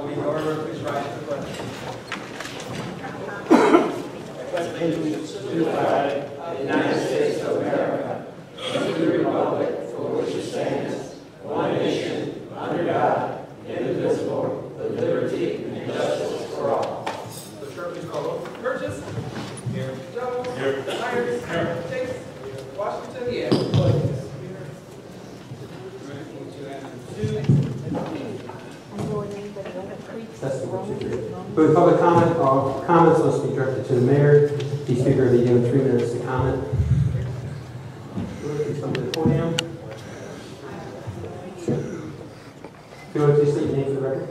Come to order, please rise for the pledge. I pledge allegiance to the flag of the United States of America and to the republic for which it stands, one nation, under God, indivisible, with liberty and justice for all. The clerk, please call roll. Burgess. Here. Jones. Here. Myers. Here. Chase. Washington. Here. For the public comment, all comments must be directed to the mayor. Each speaker will be given 3 minutes to comment. Please come to the podium. If you would please state your name for the record.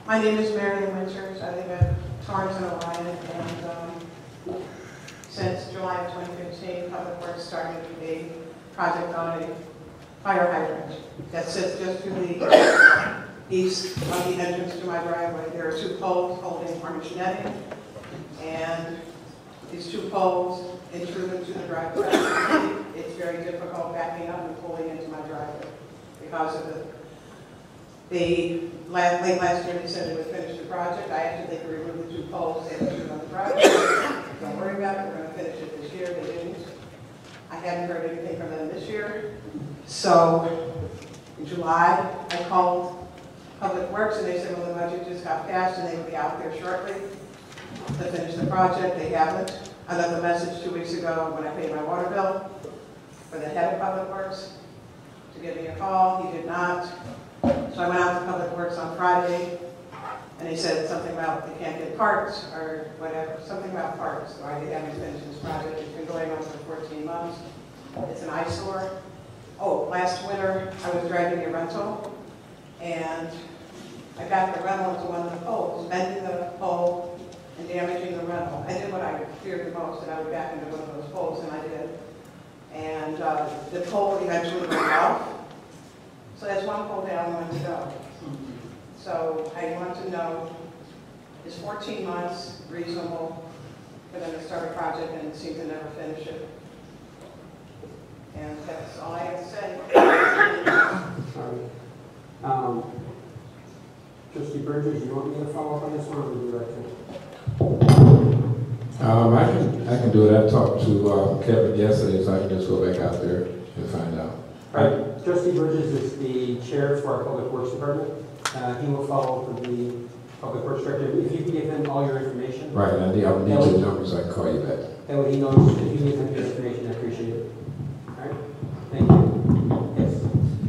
My name is Marion Winters. I live at Torrington, Ohio, and since July of 2015, Public Works started a project on a fire hydrant that sits just to the east of the entrance to my driveway. There are 2 poles holding orange netting, and these 2 poles intrude into the driveway. It's very difficult backing up and pulling into my driveway because of it. Late last year, they said they would finish the project. I asked if they could remove the 2 poles that intrude on the driveway. Don't worry about it. We're going to finish it this year. They didn't. I haven't heard anything from them this year. So in July, I called Public Works, and they said, well, the budget just got passed, and they would be out there shortly to finish the project. They haven't. I left a message 2 weeks ago when I paid my water bill for the head of Public Works to give me a call. He did not. So I went out to Public Works on Friday, and they said something about they can't get parts or whatever, something about parts. So I haven't finished this project. It's been going on for 14 months. It's an eyesore. Oh, last winter I was driving a rental, and I got the rental into one of the poles, bending the pole and damaging the rental. I did what I feared the most, that I would back into one of those poles, and I did. And the pole eventually went off. So that's 1 pole down, 1 to go. So I want to know, is 14 months reasonable for them to start a project and seem to never finish it? And that's all I have to say. Sorry. Trustee Burgess, you want me to follow up on this one, or would you like to? I can do it. I talked to Kevin yesterday, so I can just go back out there and find out. All right. Trustee Burgess is the chair for our Public Works Department. He will follow up with the Public Works Director. If you can give him all your information. Right, I need your number so I can call you back. That way he knows if you give him his information. I appreciate it. All right. Thank you. Yes.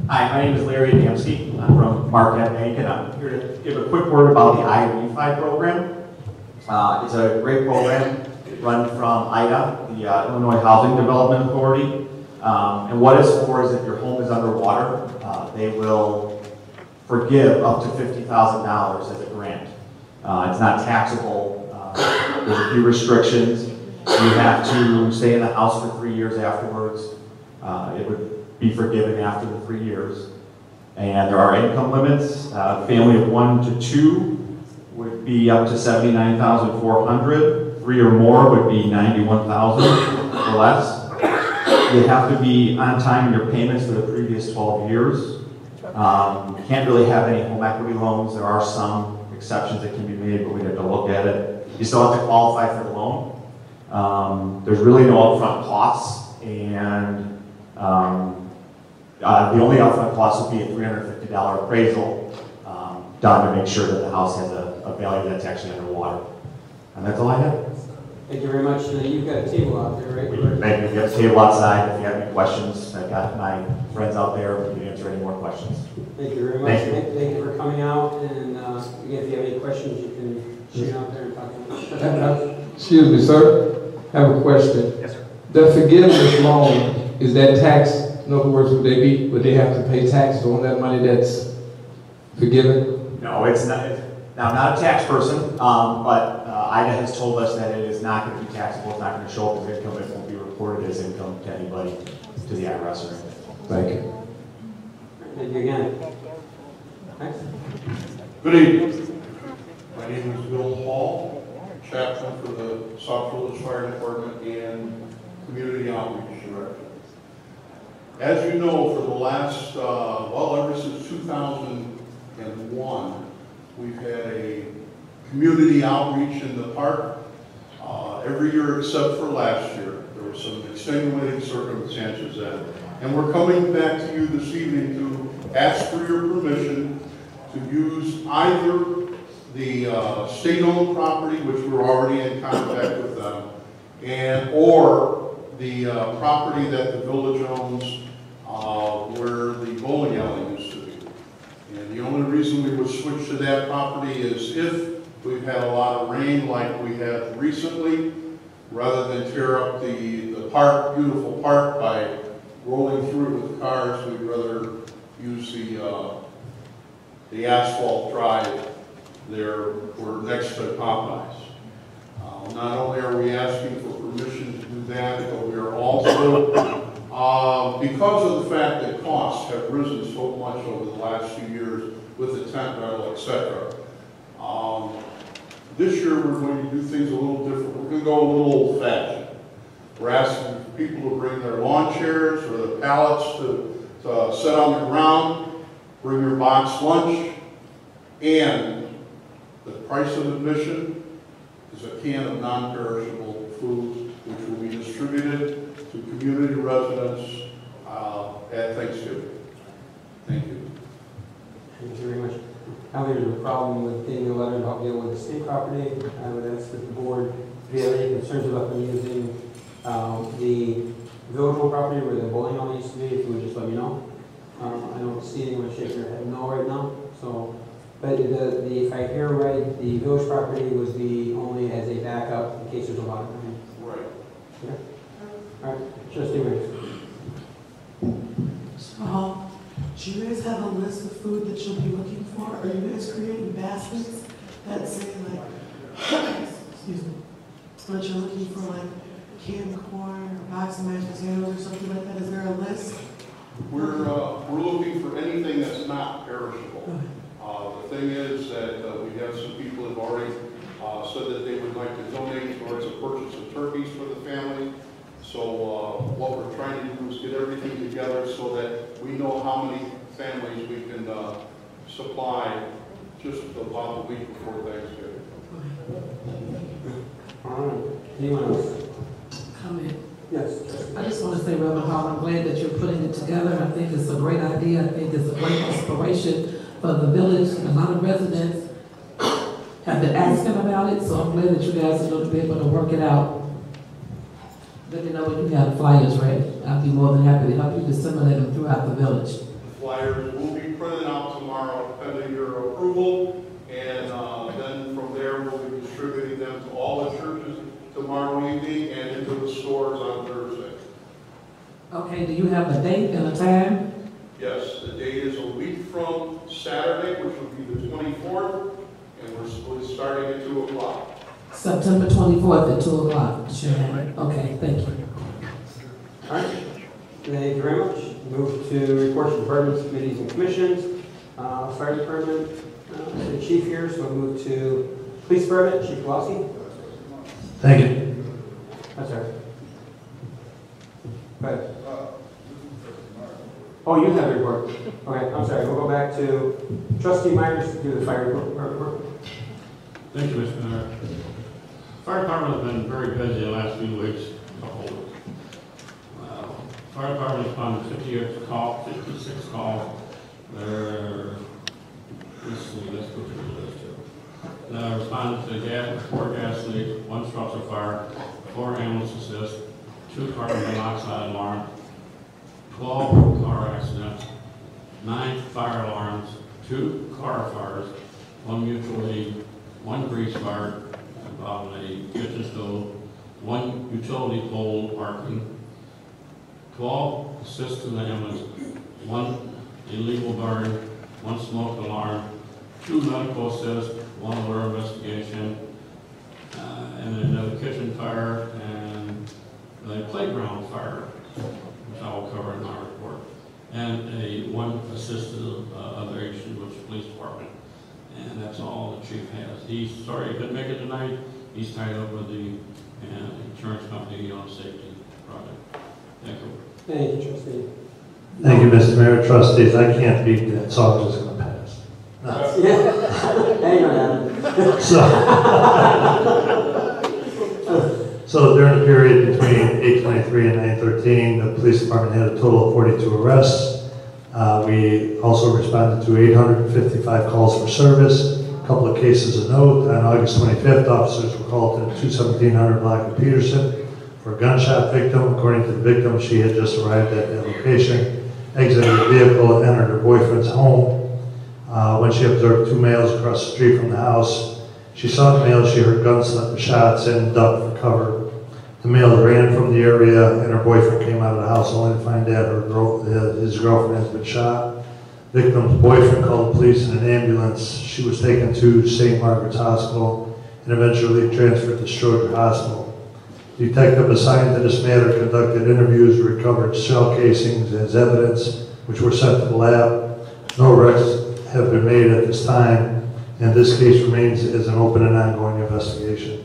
Hi, my name is Larry Adamski. I'm from Marquette Bank, and I'm here to give a quick word about the I-Refi program. It's a great program run from IDA, the Illinois Housing Development Authority. And what it's for is if your home is underwater, they will forgive up to $50,000 as a grant. It's not taxable. There's a few restrictions. You have to stay in the house for 3 years afterwards. It would be forgiven after the 3 years. And there are income limits. A family of 1 to 2 would be up to $79,400. 3 or more would be $91,000 or less. You have to be on time in your payments for the previous 12 years. You can't really have any home equity loans. There are some exceptions that can be made, but we'd have to look at it. You still have to qualify for the loan. There's really no upfront costs, and the only upfront cost would be a $350 appraisal done to make sure that the house has a value that's actually underwater. And that's all I have. Thank you very much. You've got a table out there, right? We have a table outside. If you have any questions, I've got my friends out there who can answer any more questions. Thank you very much. Thank you for coming out. And again, if you have any questions, you can shoot out there and talk to them. Excuse me, sir. I have a question. Yes, sir. The forgiveness loan, is that tax? In other words, would they have to pay taxes on that money that's forgiven? No, it's not. Now, I'm not a tax person, but IDA has told us that it is not going to be taxable. It's not going to show up as income. It won't be reported as income to anybody, to the IRS or anything. Thank you. Thank you again. Thanks. Good evening. My name is Bill Hall, chaplain for the Sauk Fire Department and Community Outreach Director. As you know, for the last, ever since 2001, We've had a community outreach in the park every year except for last year. There were some extenuating circumstances then. And we're coming back to you this evening to ask for your permission to use either the state-owned property, which we're already in contact with them, or the property that the village owns where the bowling alley used to be. And the only reason we would switch to that property is if we've had a lot of rain like we have recently, rather than tear up the park, beautiful park, by rolling through it with cars, we'd rather use the asphalt drive there. We're next to Popeyes. Not only are we asking for permission to do that, but we are also, because of the fact that costs have risen so much over the last few years with the tent rental, etc. This year we're going to do things a little different. We're going to go a little old-fashioned. We're asking people to bring their lawn chairs or the pallets to sit on the ground, bring your box lunch, and the price of admission is a can of non-perishable foods, which will be distributed to community residents at Thanksgiving. Thank you. Thank you very much. Now there's a problem with getting a letter about dealing with the state property. I would ask that the board, if you have any concerns about them using the village property where the bowling alley used to be, if you would just let me know. I don't see anyone shaking their head no right now. So, but if I hear right, the village property was the only as a backup in case there's a lot of rain. Right. Okay. All right. Trustee Riggs. Do you guys have a list of food that you'll be looking for? Are you guys creating baskets that say like, excuse me, that you're looking for like canned corn or box of mashed potatoes or something like that? Is there a list? We're looking for anything that's not perishable. The thing is that we have some people who have already said that they would like to donate towards a purchase of turkeys for the family. So what we're trying to do is get everything together so that we know how many families we can supply just about a week before Thanksgiving. All right. Anyone else? Comment. Yes. I just want to say, Reverend Hall, I'm glad that you're putting it together. I think it's a great idea. I think it's a great inspiration for the village. A lot of residents have been asking about it, so I'm glad that you guys are going to be able to work it out. Let me know when you have flyers ready. I'll be more than happy to help you disseminate them throughout the village. The flyers will be printed out tomorrow pending your approval, and then from there we'll be distributing them to all the churches tomorrow evening and into the stores on Thursday. Okay, do you have a date and a time? Yes, the date is a week from Saturday, which will be the 24th, and we're starting at 2 o'clock. September 24th at 2 o'clock. Sure. Okay, thank you. All right. Thank you very much. Move to reports of departments, committees, and commissions. Fire department, the chief here, so we'll move to police department, Chief Walski. Thank you. That's all right. Go ahead. Oh, you have a report. Okay, I'm sorry. We'll go back to Trustee Myers to do the fire report. Thank you, Mr. Mayor. Fire department has been very busy the last few weeks. Fire department responded to 56 calls. Let's go through the list here. Responded to 4 gas leaks, 1 structure fire, 4 ambulance assists, 2 carbon monoxide alarms, 12 car accidents, 9 fire alarms, 2 car fires, 1 mutual aid, 1 grease fire involving a kitchen stove, 1 utility pole parking, 12 assists to the ambulance, 1 illegal burn, 1 smoke alarm, 2 medical assists, 1 alert investigation, and then another kitchen fire and a playground fire, which I will cover in my report, and a 1 assisted other agency, which is the police department. And that's all the chief has. He's sorry he couldn't make it tonight. He's tied up with the insurance company on safety project. Thank you. Thank you, Trustee. Thank you, Mr. Mayor. Trustees, I can't beat that, so I'm just going to pass. No. Yeah. Hang on. So during the period between 8/23 and 9/13, the police department had a total of 42 arrests. We also responded to 855 calls for service. A couple of cases of note. On August 25th, officers were called to 21700 block of Peterson for a gunshot victim. According to the victim, she had just arrived at that location, exited the vehicle, and entered her boyfriend's home. When she observed two males across the street from the house, she saw the males, she heard gunshots, and ducked for cover. The males ran from the area, and her boyfriend came out of the house only to find out his girlfriend has been shot. Victim's boyfriend called the police and an ambulance. She was taken to St. Margaret's Hospital and eventually transferred to Stroger Hospital. Detective assigned to this matter conducted interviews, recovered shell casings as evidence, which were sent to the lab. No arrests have been made at this time, and this case remains as an open and ongoing investigation.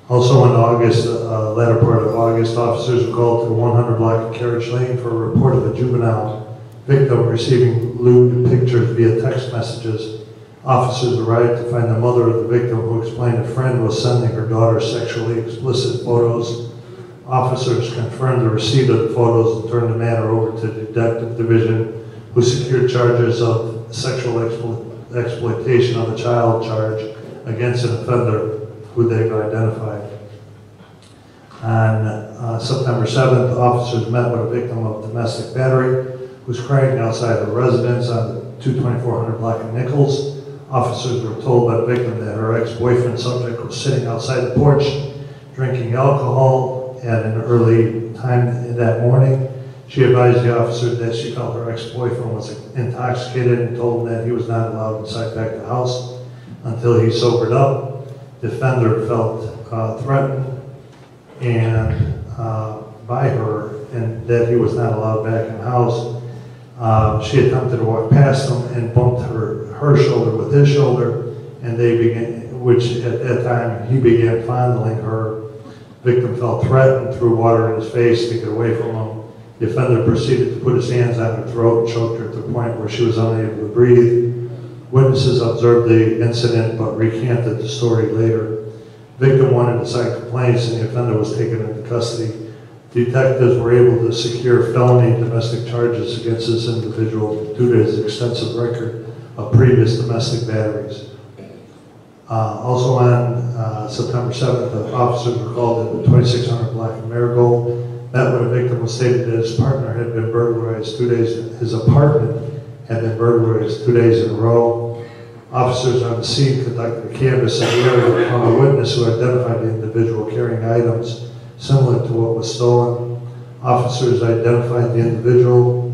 Also in August, latter part of August, officers were called to 100 block of Carriage Lane for a report of a juvenile victim receiving lewd pictures via text messages. Officers arrived to find the mother of the victim, who explained a friend was sending her daughter sexually explicit photos. Officers confirmed the receipt of the photos and turned the matter over to the Detective Division, who secured charges of sexual exploitation of a child charge against an offender who they've identified. On September 7th, officers met with a victim of domestic battery who was crying outside her residence on the 2400 block of Nichols. Officers were told by the victim that her ex-boyfriend subject was sitting outside the porch drinking alcohol at an early time in that morning. She advised the officer that she felt her ex-boyfriend was intoxicated and told him that he was not allowed inside back the house until he sobered up. The offender felt threatened and by her, and that he was not allowed back in the house. She attempted to walk past him and bumped her shoulder with his shoulder, and they began, which at that time he began fondling her. Victim felt threatened, threw water in his face to get away from him. The offender proceeded to put his hands on her throat and choked her to the point where she was unable to breathe. Witnesses observed the incident but recanted the story later. Victim wanted to sign complaints and the offender was taken into custody. Detectives were able to secure felony domestic charges against this individual due to his extensive record of previous domestic batteries. Also on September 7th, the officers were called at the 2600 block of Marigold. Met with a victim who stated that his partner had been burglarized his apartment had been burglarized 2 days in a row. Officers on the scene conducted a canvass of the area on a witness who identified the individual carrying items similar to what was stolen. Officers identified the individual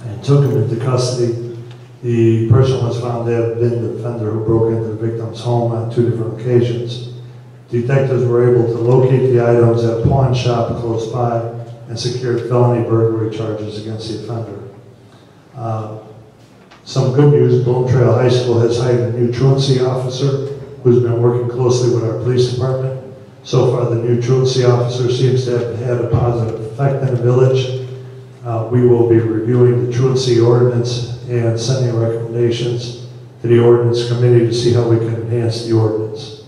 and took him into custody. The person was found to have been the offender who broke into the victim's home on 2 different occasions. Detectives were able to locate the items at a pawn shop close by and secured felony burglary charges against the offender. Some good news, Bloom Trail High School has hired a new truancy officer who's been working closely with our police department. So far, the new truancy officer seems to have had a positive effect in the village. We will be reviewing the truancy ordinance and sending recommendations to the ordinance committee to see how we can enhance the ordinance.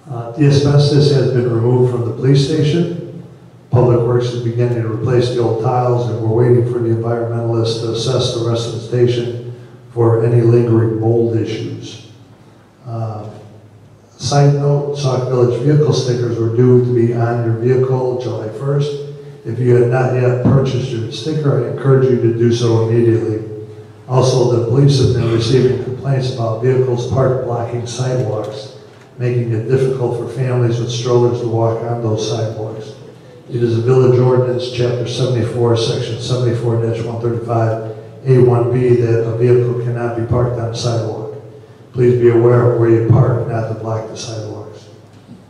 The asbestos has been removed from the police station. Public Works is beginning to replace the old tiles, and we're waiting for the environmentalists to assess the rest of the station for any lingering mold issues. Side note, Sauk Village vehicle stickers were due to be on your vehicle July 1st. If you had not yet purchased your sticker, I encourage you to do so immediately. Also, the police have been receiving complaints about vehicles parked blocking sidewalks, making it difficult for families with strollers to walk on those sidewalks. It is a village ordinance, chapter 74, section 74-135, A1B, that a vehicle cannot be parked on a sidewalk. Please be aware of where you park, not to block the sidewalks.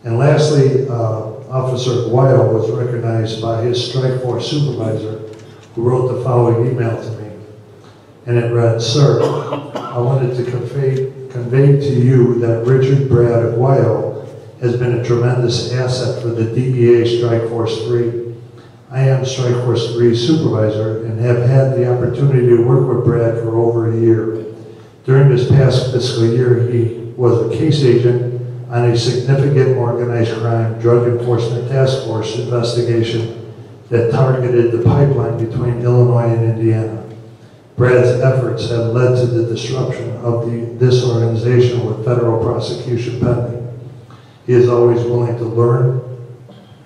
And lastly, Officer Guayo was recognized by his strike force supervisor, who wrote the following email to me. And it read, "Sir, I wanted to convey to you that Richard Brad Aguayo has been a tremendous asset for the DEA Strike Force 3. I am Strike Force 3 supervisor and have had the opportunity to work with Brad for over a year. During this past fiscal year, he was a case agent on a significant organized crime drug enforcement task force investigation that targeted the pipeline between Illinois and Indiana. Brad's efforts have led to the disruption of this organization with federal prosecution pending. He is always willing to learn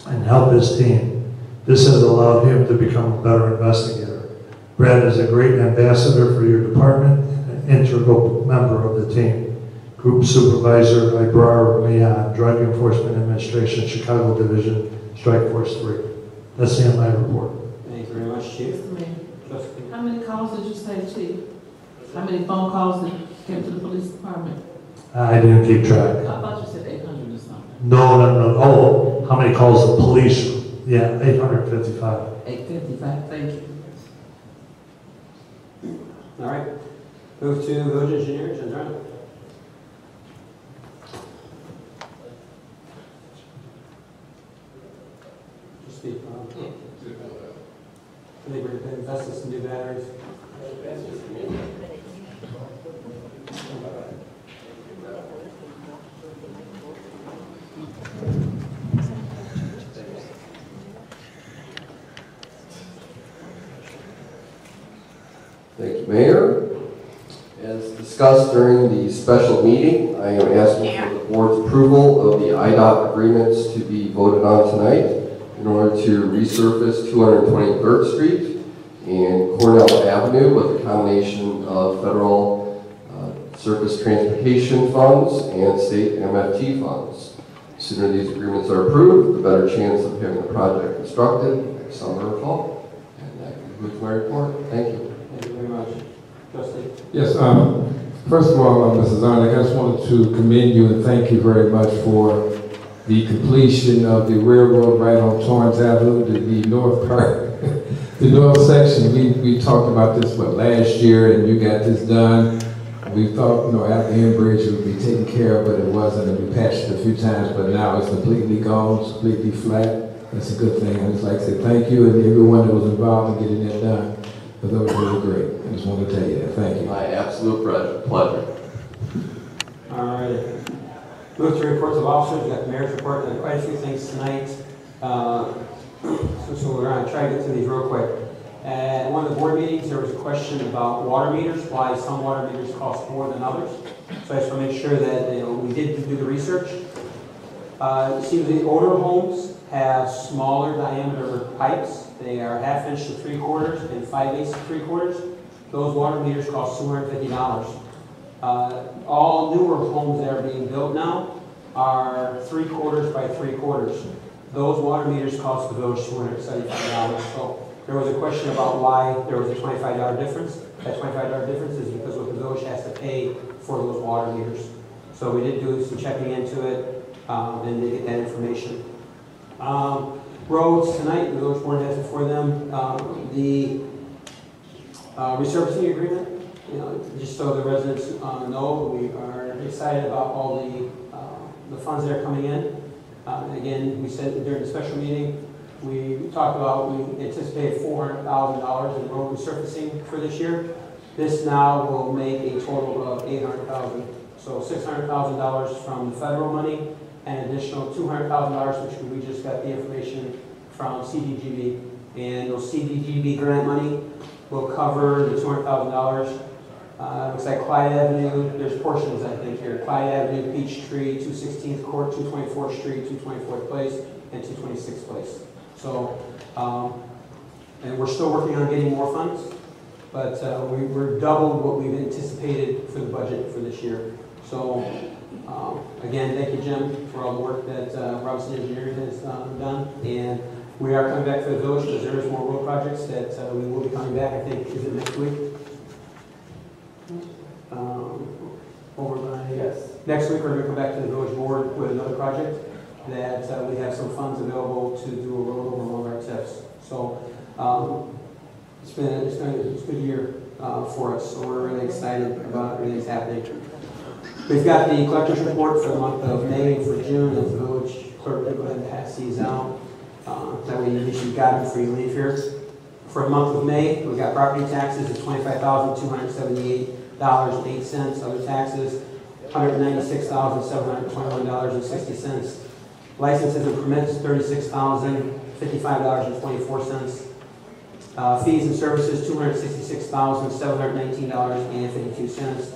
and help his team. This has allowed him to become a better investigator. Brad is a great ambassador for your department and an integral member of the team. Group Supervisor Ibrar Mian, Drug Enforcement Administration, Chicago Division, Strike Force 3. That's the end of my report. Thank you very much, Chief. How many calls did you say, Chief? How many phone calls that came to the police department? I didn't keep track. I thought you said 800 or something. No. Oh, how many calls the police? Yeah, 855. 855, thank you. All right. Move to village engineers and John. Just speak. I think we're going to invest in some new batteries. Thank you, Mayor. As discussed during the special meeting, I am asking for the board's approval of the IDOT agreements to be voted on tonight in order to resurface 223rd Street and Cornell Avenue with a combination of federal surface transportation funds and state MFT funds. The sooner these agreements are approved, the better chance of having the project constructed next summer or fall. And that concludes my report. Thank you. Thank you very much. Trustee. Yes, first of all, Mrs. Zarnick, I just wanted to commend you and thank you very much for the completion of the railroad right on Torrance Avenue, the north part, the north section. We talked about this, last year, and you got this done. We thought, after Enbridge it would be taken care of, but it wasn't, and we patched it a few times, but now it's completely gone, it's completely flat. That's a good thing. I just like to say thank you and everyone that was involved in getting that done. But that was really great. I just wanted to tell you that. Thank you. My absolute pleasure. All right. Move to reports of officers. We got the mayor's report and quite a few things tonight. So we're going to try to get through these real quick. At one of the board meetings, there was a question about water meters, why some water meters cost more than others. So I just want to make sure that we did do the research. It seems the older homes have smaller diameter pipes. They are 1/2 inch to 3/4 and 5/8 to 3/4. Those water meters cost $250. All newer homes that are being built now are 3/4 by 3/4. Those water meters cost the village $275. So there was a question about why there was a $25 difference. That $25 difference is because what the village has to pay for those water meters. So we did do some checking into it and they get that information. Roads tonight, the village board has before them the resurfacing agreement. Just so the residents know, we are excited about all the funds that are coming in. Again, we said during the special meeting, we talked about we anticipate $400,000 in road resurfacing for this year. This now will make a total of $800,000. So $600,000 from the federal money, and additional $200,000, which we just got the information from CDGB. And those CDGB grant money will cover the $200,000. Looks like Clyde Avenue, there's portions I think here. Clyde Avenue, Peachtree, 216th Court, 224th Street, 224th Place, and 226th Place. So, and we're still working on getting more funds, but we're double what we've anticipated for the budget for this year. So, again, thank you, Jim, for all the work that Robinson Engineering has done. And we are coming back to the village because there is more road projects that we will be coming back. I think, is it next week? Next week, we're going to come back to the village board with another project that we have some funds available to do a road over one of our tips. So it's been a good year for us. So we're really excited about everything that's happening. We've got the collector's report for the month of May and for June, and the village clerk will go ahead and pass these out. That way you got them before you leave here. For the month of May, we've got property taxes of $25,278. $1,200.08. Other taxes, $196,721.60. Licenses and permits, $36,055.24. Fees and services, $266,719.52.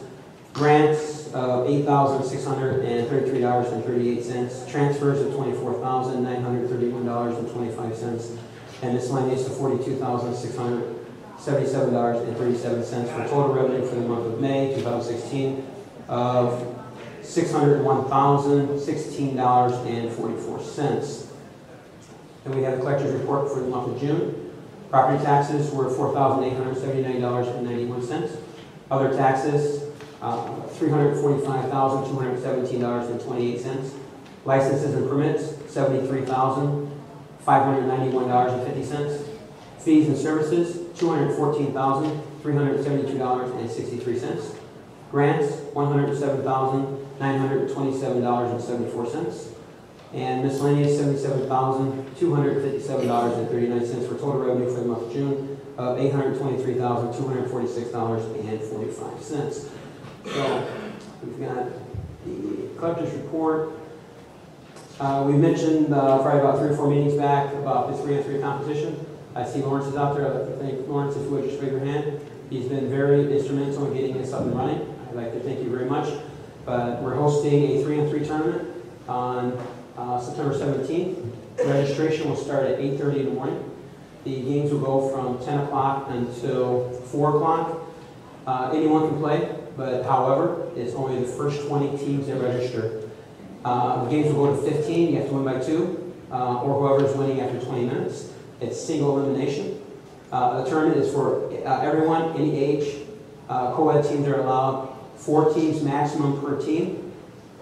Grants of $8,633.38. Transfers of $24,931.25. And miscellaneous of $42,677.37 for total revenue for the month of May 2016 of $601,016.44. And we have the collector's report for the month of June. Property taxes were $4,879.91. Other taxes, $345,217.28. Licenses and permits, $73,591.50. Fees and services, $214,372.63. Grants, $107,927.74. And miscellaneous, $77,257.39 for total revenue for the month of June of $823,246.45. So we've got the collector's report. We mentioned probably about 3 or 4 meetings back about the 3-on-3 competition. I see Lawrence is out there. I'd like to thank Lawrence, if you would just raise your hand. He's been very instrumental in getting this up and running. I'd like to thank you very much. But we're hosting a 3-on-3 tournament on September 17th. Registration will start at 8:30 in the morning. The games will go from 10 o'clock until 4 o'clock. Anyone can play, but however, it's only the first 20 teams that register. The games will go to 15. You have to win by 2, or whoever is winning after 20 minutes. It's single elimination. The tournament is for everyone, any age. Co-ed teams are allowed 4 teams maximum per team.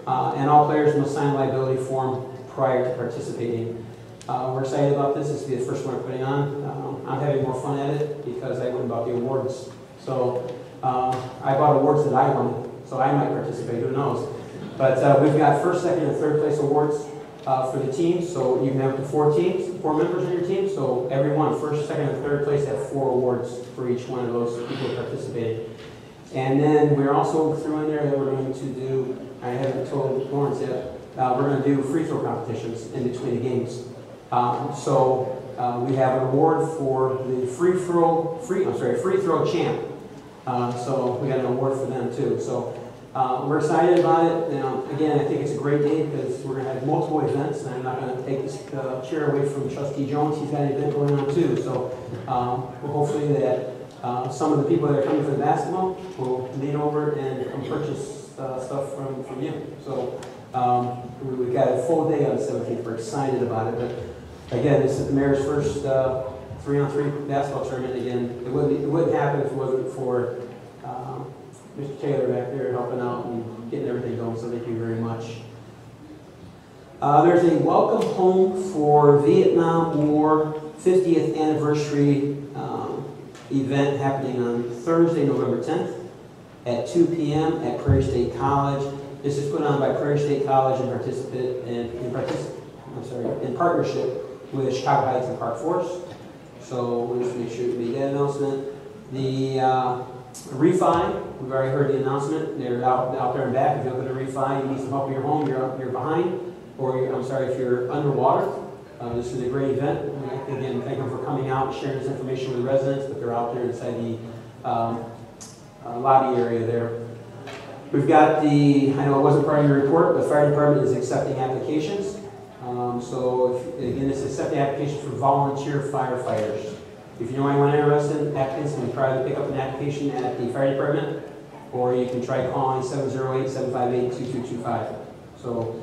And all players must sign a liability form prior to participating. We're excited about this. This will be the first one we're putting on. I'm having more fun at it because I won about the awards. So I bought awards that I won, so I might participate, who knows. But we've got first, second, and third place awards for the teams. So you can have up to 4 teams, 4 members on your team. So everyone, first, second, and third place, have 4 awards for each one of those people participating. And then we're also throwing there that we're going to do, I haven't told Lawrence yet, we're going to do free throw competitions in between the games. We have an award for the free throw champ. So we got an award for them too. So we're excited about it. Again, I think it's a great day because we're going to have multiple events, and I'm not going to take this chair away from Trustee Jones. He's got an event going on too. So hopefully that some of the people that are coming for the basketball will lean over and come purchase stuff from you. So we've got a full day on the 17th. We're excited about it. But again, this is the mayor's first 3-on-3 basketball tournament. Again, it wouldn't happen if it wasn't for Mr. Taylor back there helping out and getting everything going. So thank you very much. There's a welcome home for Vietnam War 50th anniversary event happening on Thursday, November 10th at 2 p.m. at Prairie State College. This is put on by Prairie State College and in partnership with Chicago Heights and Park Forest. So we'll just make sure to make that announcement. The refi, we've already heard the announcement. They're out there and back. If you look at the refi, you need some help in your home, you're behind, or if you're underwater. This is a great event. Again, thank them for coming out and sharing this information with the residents, but they're out there inside the lobby area there. We've got I know it wasn't part of your report, but the fire department is accepting applications. Again, this is accepting applications for volunteer firefighters. If you know anyone interested in applicants, you can try to pick up an application at the fire department, or you can try calling 708-758-2225. So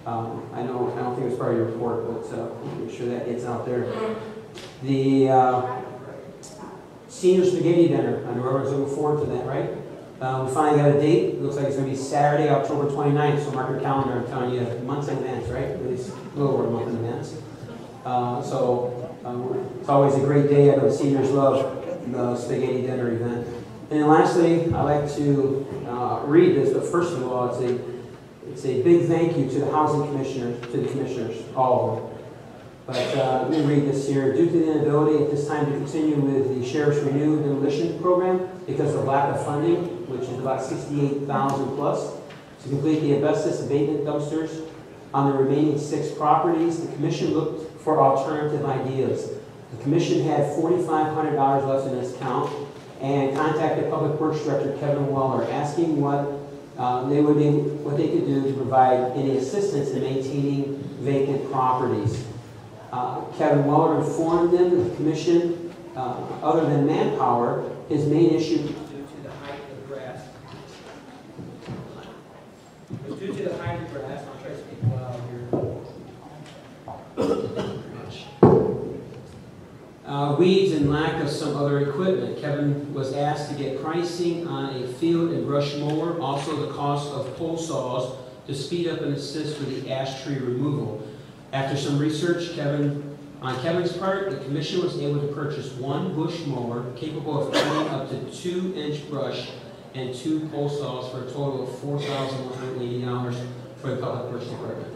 I don't think it was part of your report, but make sure that gets out there. The senior spaghetti dinner, I know everyone's looking forward to that, right? We finally got a date. It looks like it's going to be Saturday, October 29th, so mark your calendar. I'm telling you, months in advance, right? At least a little over a month in advance. It's always a great day. I know the seniors love the spaghetti dinner event. And then lastly, I'd like to read this, but first of all, it's a big thank you to the housing commissioners, all of them. But let me read this here. Due to the inability at this time to continue with the Sheriff's Renewed Demolition Program because of lack of funding, which is about $68,000 plus, to complete the asbestos abatement dumpsters on the remaining 6 properties, the Commission looked for alternative ideas. The Commission had $4,500 left in its account and contacted Public Works Director Kevin Waller, asking what they could do to provide any assistance in maintaining vacant properties. Kevin Waller informed them that the Commission, other than manpower, his main issue Due to the height of the grass. Due to the height of the grass, I'll try to speak loud here. Weeds and lack of some other equipment. Kevin was asked to get pricing on a field and brush mower, also the cost of pole saws to speed up and assist with the ash tree removal. After some research on Kevin's part, the Commission was able to purchase 1 bush mower capable of cutting up to 2-inch brush and 2 pole saws for a total of $4,180 for the Public Works Department.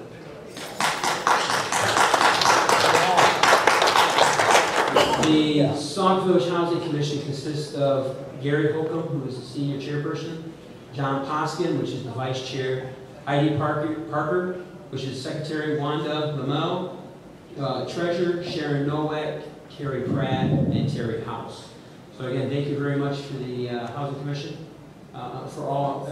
The Sauk Village Housing Commission consists of Gary Holcomb, who is the senior chairperson, John Poskin, which is the vice chair, Heidi Parker, which is secretary, Wanda Lamel, treasurer, Sharon Nowak, Carrie Pratt, and Terry House. So again, thank you very much for the Housing Commission, for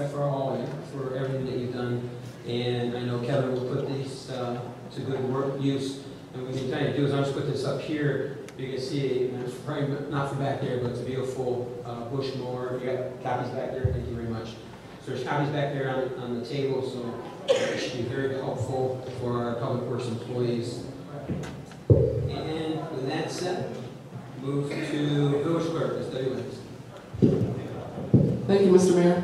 everything that you've done. And I know Kevin will put these to good use. And what we're trying to do is I'll just put this up here. You can see, probably not from back there, but it's a beautiful bush mower. You got copies back there. Thank you very much. So there's copies back there on the table, so it should be very helpful for our Public Works employees. And with that said, move to Village Clerk, Ms. Debbie Williams. Thank you, Mr. Mayor.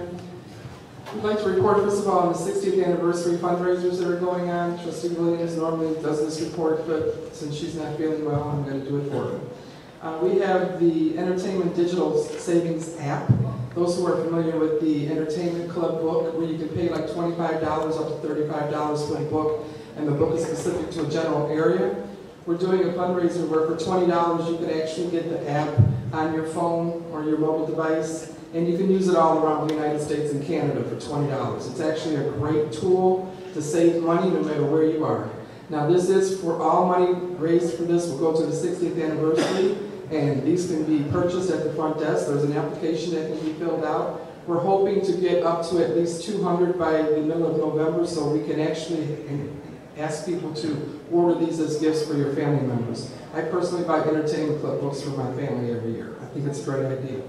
I'd like to report, first of all, on the 60th anniversary fundraisers that are going on. Trustee Williams normally does this report, but since she's not feeling well, I'm going to do it for her. We have the Entertainment Digital Savings app. Those who are familiar with the Entertainment Club book, where you can pay like $25 up to $35 for the book, and the book is specific to a general area. We're doing a fundraiser where for $20 you can actually get the app on your phone or your mobile device, and you can use it all around the United States and Canada for $20. It's actually a great tool to save money no matter where you are. Now this is for all money raised for this will go to the 60th anniversary, and these can be purchased at the front desk. There's an application that can be filled out. We're hoping to get up to at least 200 by the middle of November, so we can actually ask people to order these as gifts for your family members. I personally buy Entertainment Club books for my family every year. I think it's a great idea.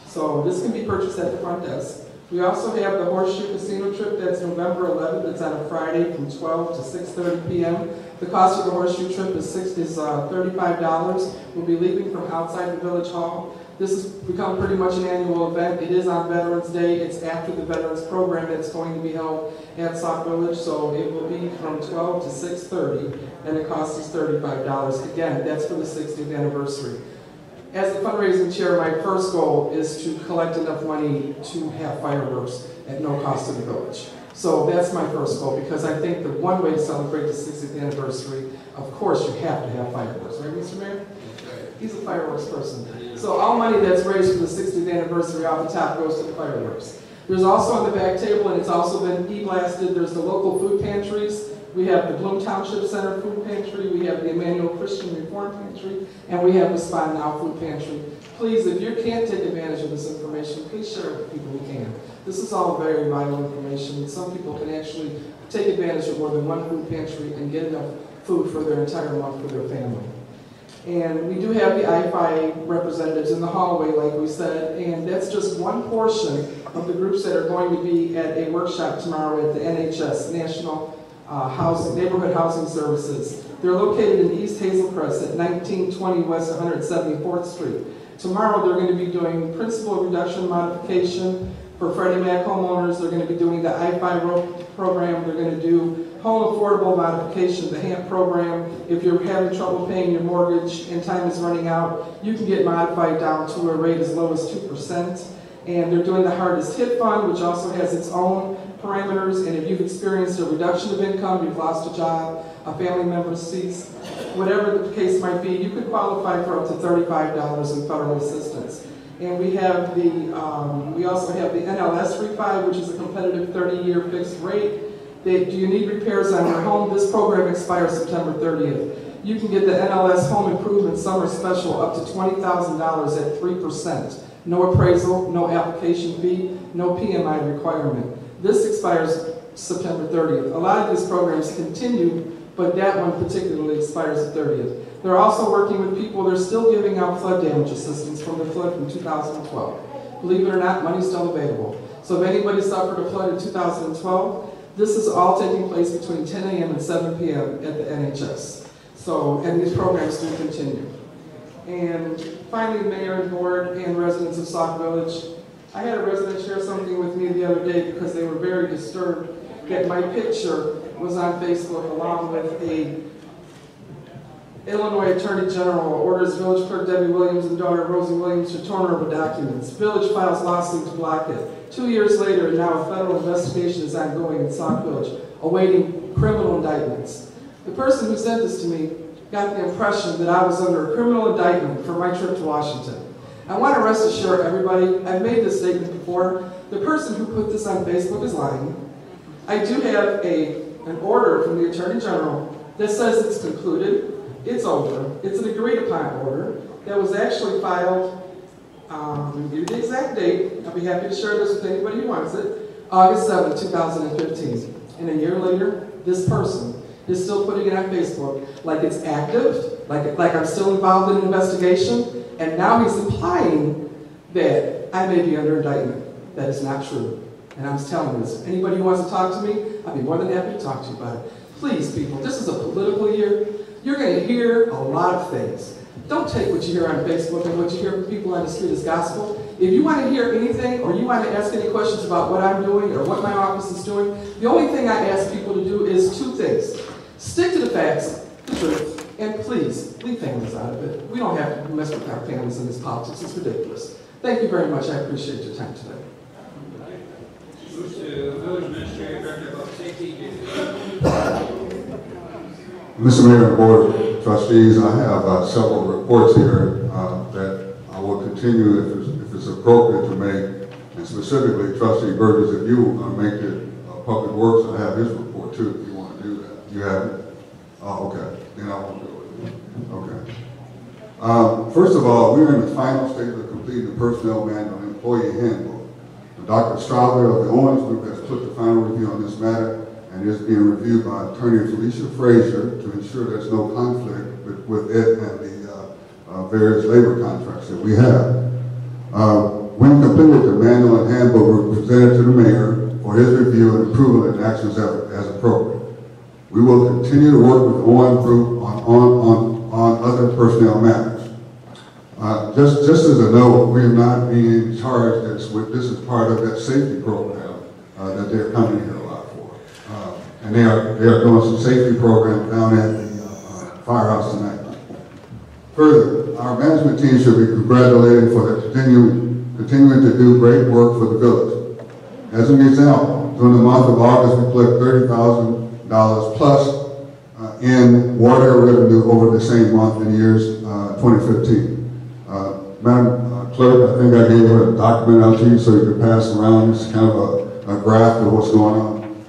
So this can be purchased at the front desk. We also have the Horseshoe Casino trip. That's November 11th. It's on a Friday from 12 to 6:30 p.m. The cost of the Horseshoe trip is $35. We'll be leaving from outside the Village Hall. This has become pretty much an annual event. It is on Veterans Day. It's after the Veterans Program that's going to be held at Sauk Village, so it will be from 12 to 6:30, and the cost is $35. Again, that's for the 60th anniversary. As the fundraising chair, my first goal is to collect enough money to have fireworks at no cost to the village. So that's my first goal, because I think the one way to celebrate the 60th anniversary, of course, you have to have fireworks, right, Mr. Mayor? He's a fireworks person. So all money that's raised for the 60th anniversary off the top goes to the fireworks. There's also on the back table, and it's also been e-blasted, there's the local food pantries. We have the Bloom Township Center Food Pantry, we have the Emmanuel Christian Reform Pantry, and we have the Spot Now Food Pantry. Please, if you can't take advantage of this information, please share it with people who can. This is all very vital information. Some people can actually take advantage of more than one food pantry and get enough food for their entire month for their family. And we do have the IFI representatives in the hallway, like we said, and that's just one portion of the groups that are going to be at a workshop tomorrow at the NHS, National Neighborhood Housing Services. They're located in East Hazel Crest at 1920 West 174th Street. Tomorrow they're going to be doing principal reduction modification for Freddie Mac homeowners. They're going to be doing the I-5 program. They're going to do home affordable modification, the HAMP program. If you're having trouble paying your mortgage and time is running out, you can get modified down to a rate as low as 2%. And they're doing the hardest hit fund, which also has its own parameters. And if you've experienced a reduction of income, you've lost a job, a family member deceased, whatever the case might be, you could qualify for up to $35 in federal assistance. And we have we also have the NLS refi, which is a competitive 30-year fixed rate. Do you need repairs on your home? This program expires September 30th. You can get the NLS Home Improvement Summer Special up to $20,000 at 3%. No appraisal, no application fee, no PMI requirement. This expires September 30th. A lot of these programs continue, but that one particularly expires the 30th. They're also working with people, they're still giving out flood damage assistance from the flood from 2012. Believe it or not, money's still available. So if anybody suffered a flood in 2012, this is all taking place between 10 a.m. and 7 p.m. at the NHS. So, and these programs do continue. And finally, Mayor and Board and residents of Sauk Village, I had a resident share something with me the other day because they were very disturbed that my picture was on Facebook along with a Illinois Attorney General orders Village Clerk Debbie Williams and daughter Rosie Williams to turn over documents. Village files lawsuit to block it. 2 years later, now a federal investigation is ongoing in Sauk Village, awaiting criminal indictments. The person who sent this to me got the impression that I was under a criminal indictment for my trip to Washington. I want to rest assure everybody, I've made this statement before, the person who put this on Facebook is lying. I do have an order from the Attorney General that says it's concluded, it's over, it's an agreed upon order that was actually filed, I'll give you the exact date, I'll be happy to share this with anybody who wants it, August 7, 2015. And a year later, this person is still putting it on Facebook like it's active, like I'm still involved in an investigation, and now he's implying that I may be under indictment. That is not true. And I'm just telling you this. Anybody who wants to talk to me, I'd be more than happy to talk to you about it. Please, people, this is a political year. You're going to hear a lot of things. Don't take what you hear on Facebook and what you hear from people on the street as gospel. If you want to hear anything or you want to ask any questions about what I'm doing or what my office is doing, the only thing I ask people to do is two things. Stick to the facts, the truth, and please, leave families out of it. We don't have to mess with our families in this politics. It's ridiculous. Thank you very much. I appreciate your time today. Move to Village Administrator, Director of Public Safety. Mr. Mayor and Board of Trustees, I have several reports here that I will continue if it's appropriate to make, and specifically Trustee Burgess, if you make it Public Works, I have his report too, if you want to do that. You have it? Oh, okay. Then I won't do it. Okay. First of all, we're in the final stage of completing the personnel manual and employee handbook. Dr. Strauber of the Owens Group has put the final review on this matter and is being reviewed by Attorney Felicia Frazier to ensure there's no conflict with it and the various labor contracts that we have. When completed, the manual and handbook were presented to the mayor for his review and approval and actions as appropriate. We will continue to work with the Owens Group on other personnel matters. Just as a note, we are not being charged this is part of that safety program that they're coming here a lot for. And they are doing some safety program down at the firehouse tonight. Further, our management team should be congratulated for their continuing to do great work for the village. As an example, during the month of August, we collected $30,000 plus in water revenue over the same month in years 2015. Madam Clerk, I think I gave you a document out to you so you could pass around. It's kind of a graph of what's going on.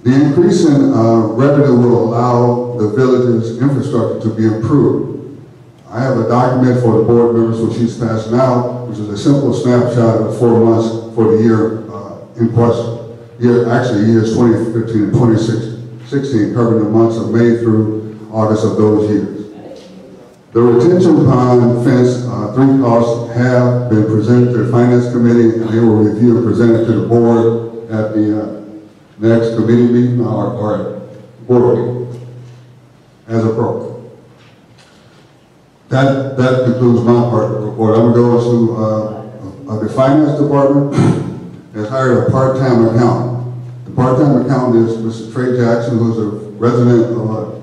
The increase in revenue will allow the village's infrastructure to be improved. I have a document for the board members which she's passing out, which is a simple snapshot of the 4 months for the year in question. Actually, years 2015 and 2016, covering the months of May through August of those years. The retention pond fence, 3 costs have been presented to the Finance Committee, and they will review and present it to the board at the next committee meeting or board meeting, as appropriate. That concludes my part of the report. I'm going to go to the Finance Department has hired a part-time accountant. The part-time accountant is Mr. Trey Jackson, who's a resident of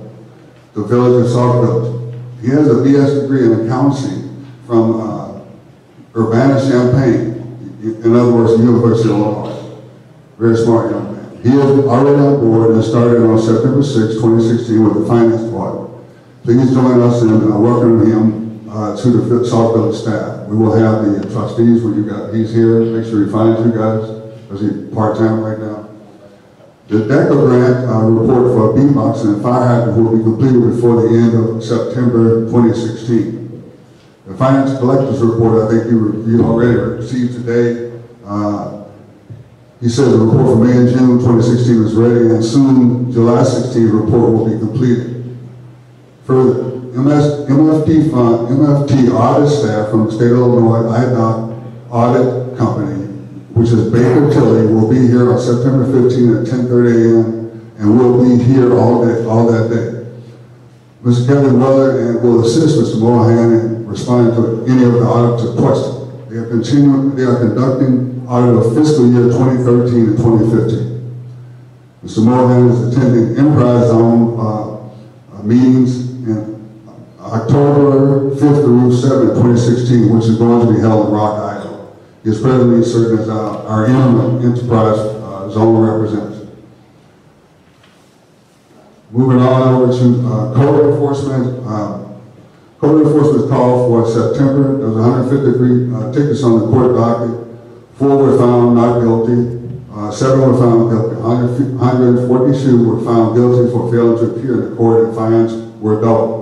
the village of Sauk Village. He has a BS degree in accounting from Urbana-Champaign, in other words, the University of Illinois. Very smart young man. He is already on board and started on September 6, 2016 with the Finance Department. please join us in welcoming him to the Sauk Village staff. We will have the trustees when he's here. Make sure he finds you guys, because he's part-time right now. The DECA grant report for beatbox and fire hydrant will be completed before the end of September 2016. The finance collector's report, I think you already received today. He said the report for May and June 2016 is ready, and soon July 16 report will be completed. Further, MFT audit staff from the state of Illinois IDOT audit company, which is Baker Tilly, will be here on September 15 at 10:30 a.m. and will be here all that day. Mr. Kevin Weller will assist Mr. Mohan in responding to any of the auditor's questions. They are conducting audit of fiscal year 2013 and 2015. Mr. Mohan is attending Enterprise Zone meetings in October 5th through 7th, 2016, which is going to be held in Rock Island. He is presently serving as our interim Enterprise Zone representative. Moving on over to code enforcement. Code enforcement called for September. There was 153 tickets on the court docket. 4 were found not guilty. 7 were found guilty. 142 were found guilty for failing to appear in the court, and fines were doubled.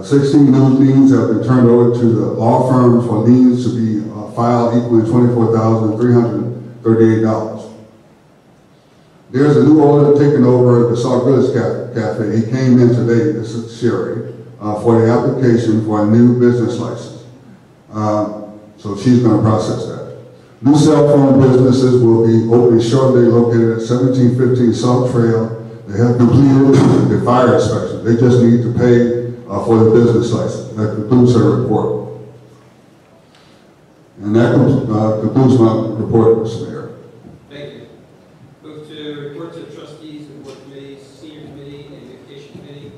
16 new liens have been turned over to the law firm for liens to be filed equaling $24,338. There's a new owner taking over the Sauk Village Cafe. He came in today, this is Sherry, for the application for a new business license. So she's going to process that. New cell phone businesses will be opening shortly, located at 1715 Sauk Trail. They have completed the fire inspection. They just need to pay for the business license. That concludes her report. And that concludes my report, Mr. Mayor. Thank you. Move to reports of trustees and board committees, senior committee, and education committee.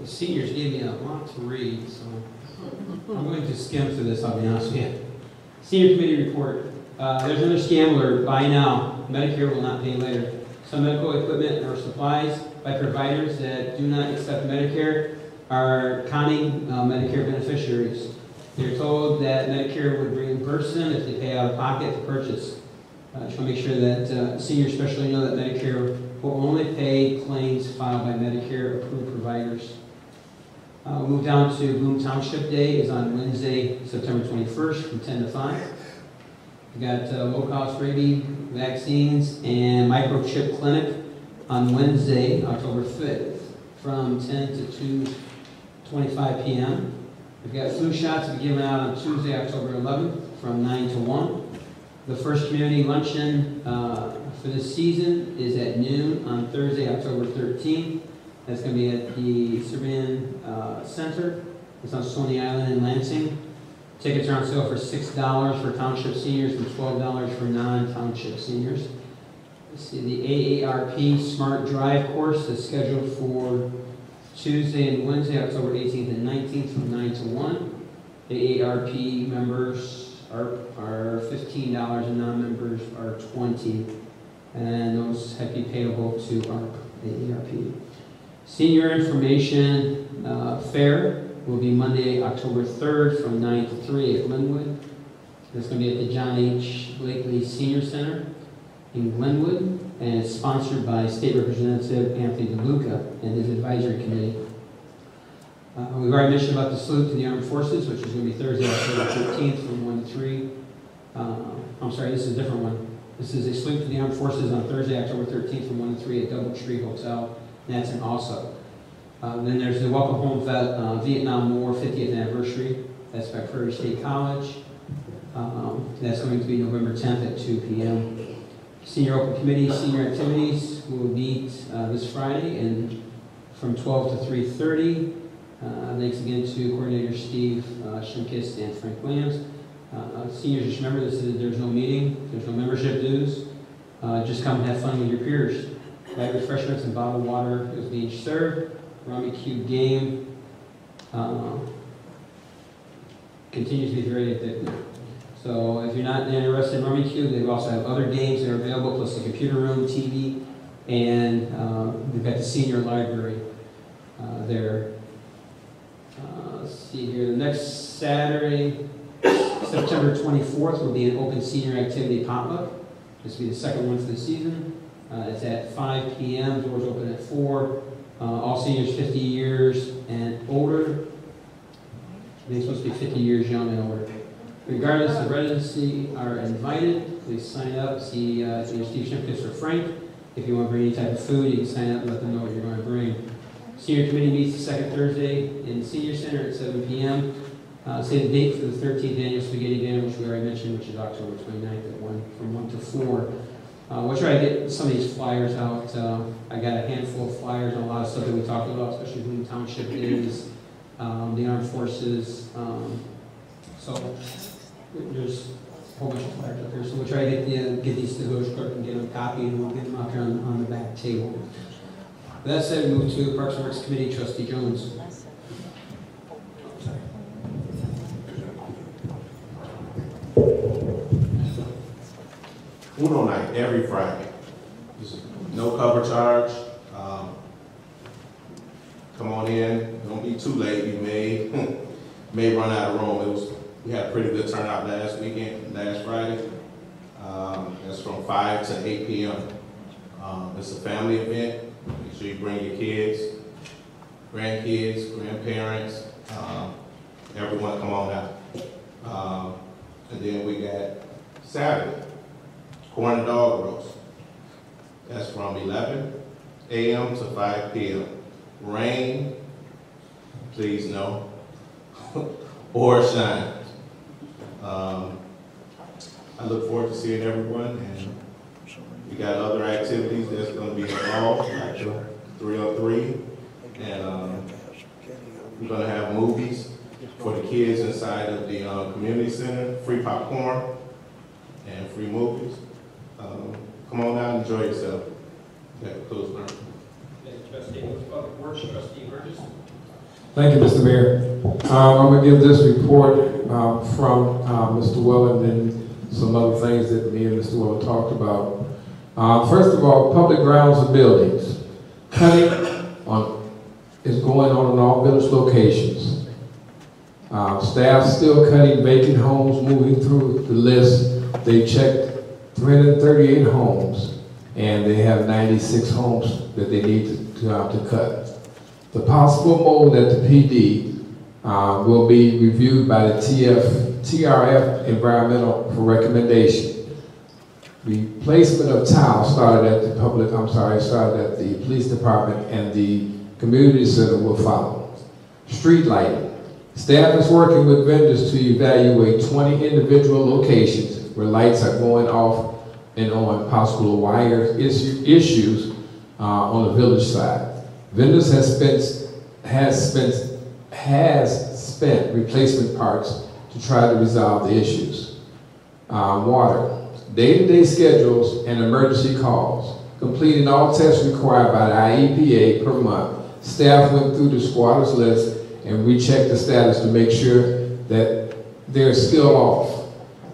The seniors gave me a lot to read, so I'm going to skim through this, I'll be honest with you. Senior committee report. There's another scam alert. Buy now. Medicare will not pay later. Some medical equipment or supplies by providers that do not accept Medicare are conning Medicare beneficiaries. They're told that Medicare would reimburse them if they pay out of pocket to purchase. I just want to make sure that seniors especially know that Medicare will only pay claims filed by Medicare approved providers. We'll move down to Bloom Township Day is on Wednesday, September 21st from 10 to 5. We got low-cost rabies vaccines and microchip clinic on Wednesday, October 5th from 10 to 2:25 p.m. We've got flu shots to be given out on Tuesday, October 11th from 9 to 1. The first community luncheon for this season is at noon on Thursday, October 13th. That's going to be at the Serbian Center. It's on Stony Island in Lansing. Tickets are on sale for $6 for township seniors and $12 for non-township seniors. Let's see, the AARP Smart Drive course is scheduled for Tuesday and Wednesday, October 18th and 19th from 9 to 1. AARP members are $15 and non-members are $20. And those have to be payable to AARP. Senior information fair will be Monday, October 3rd from 9 to 3 at Glenwood. It's going to be at the John H. Blakely Senior Center in Glenwood, and it's sponsored by State Representative Anthony DeLuca and his advisory committee. We've already mentioned about the salute to the Armed Forces, which is going to be Thursday, October 13th from 1 to 3. I'm sorry, this is a different one. This is a salute to the Armed Forces on Thursday, October 13th from 1 to 3 at Doubletree Hotel, and that's in Sauk. Then there's the Welcome Home Vet Vietnam War 50th Anniversary. That's by Prairie State College. That's going to be November 10th at 2 p.m. Senior Open Committee, Senior Activities will meet this Friday and from 12 to 3:30. Thanks again to Coordinator Steve Shimkist and Frank Williams. Seniors, just remember there's no meeting, there's no membership dues. Just come and have fun with your peers. Light refreshments and bottled water is being served. Rummy Cube game continues to be very addictive. So if you're not interested in Rummy Cube, they also have other games that are available, plus the computer room, TV, and we've got the senior library there. Let's see here, the next Saturday, September 24th, will be an open senior activity potluck. This will be the second one for the season. It's at 5 p.m., doors open at 4. All seniors 50 years and older. They're supposed to be 50 years young and older. Regardless of residency, are invited. Please sign up. See either Steve Shimkus or Frank. If you want to bring any type of food, you can sign up and let them know what you're going to bring. Senior committee meets the second Thursday in Senior Center at 7 p.m. Say the date for the 13th annual spaghetti dinner, which we already mentioned, which is October 29th at from 1 to 4. We'll try to get some of these flyers out. I got a handful of flyers on a lot of stuff that we talked about, especially who the township is, the armed forces. So there's a whole bunch of flyers out there. So we'll try to get these to the village clerk and get them copied, and we'll get them out there on the back table. With that said, we move to Parks and Recs Committee. Trustee Jones. Uno night every Friday. No cover charge. Come on in. Don't be too late. You may run out of room. We had a pretty good turnout last Friday. That's from 5 to 8 p.m. It's a family event. Make sure you bring your kids, grandkids, grandparents. Everyone come on out. And then we got Saturday. Corn and dog roast. That's from 11 a.m. to 5 p.m. Rain, please no, or shine. I look forward to seeing everyone, and we got other activities that's going to be involved, like 3-on-3, and we're going to have movies for the kids inside of the community center, free popcorn and free movies. Come on out and enjoy yourself. Thank you, Mr. Mayor. I'm going to give this report from Mr. Welland and some other things that me and Mr. Welland talked about. First of all, public grounds and buildings. Cutting is going on in all village locations. Staff still cutting vacant homes, moving through the list. They checked 338 homes, and they have 96 homes that they need to cut. The possible mold at the PD will be reviewed by the TRF Environmental for recommendation. Replacement of tile started at the police department, and the community center will follow. Street lighting. Staff is working with vendors to evaluate 20 individual locations where lights are going off and on, possible wire issues on the village side. Vendors has spent replacement parts to try to resolve the issues. Water, day-to-day schedules and emergency calls, completing all tests required by the IEPA per month. Staff went through the squatters list and rechecked the status to make sure that they're still off.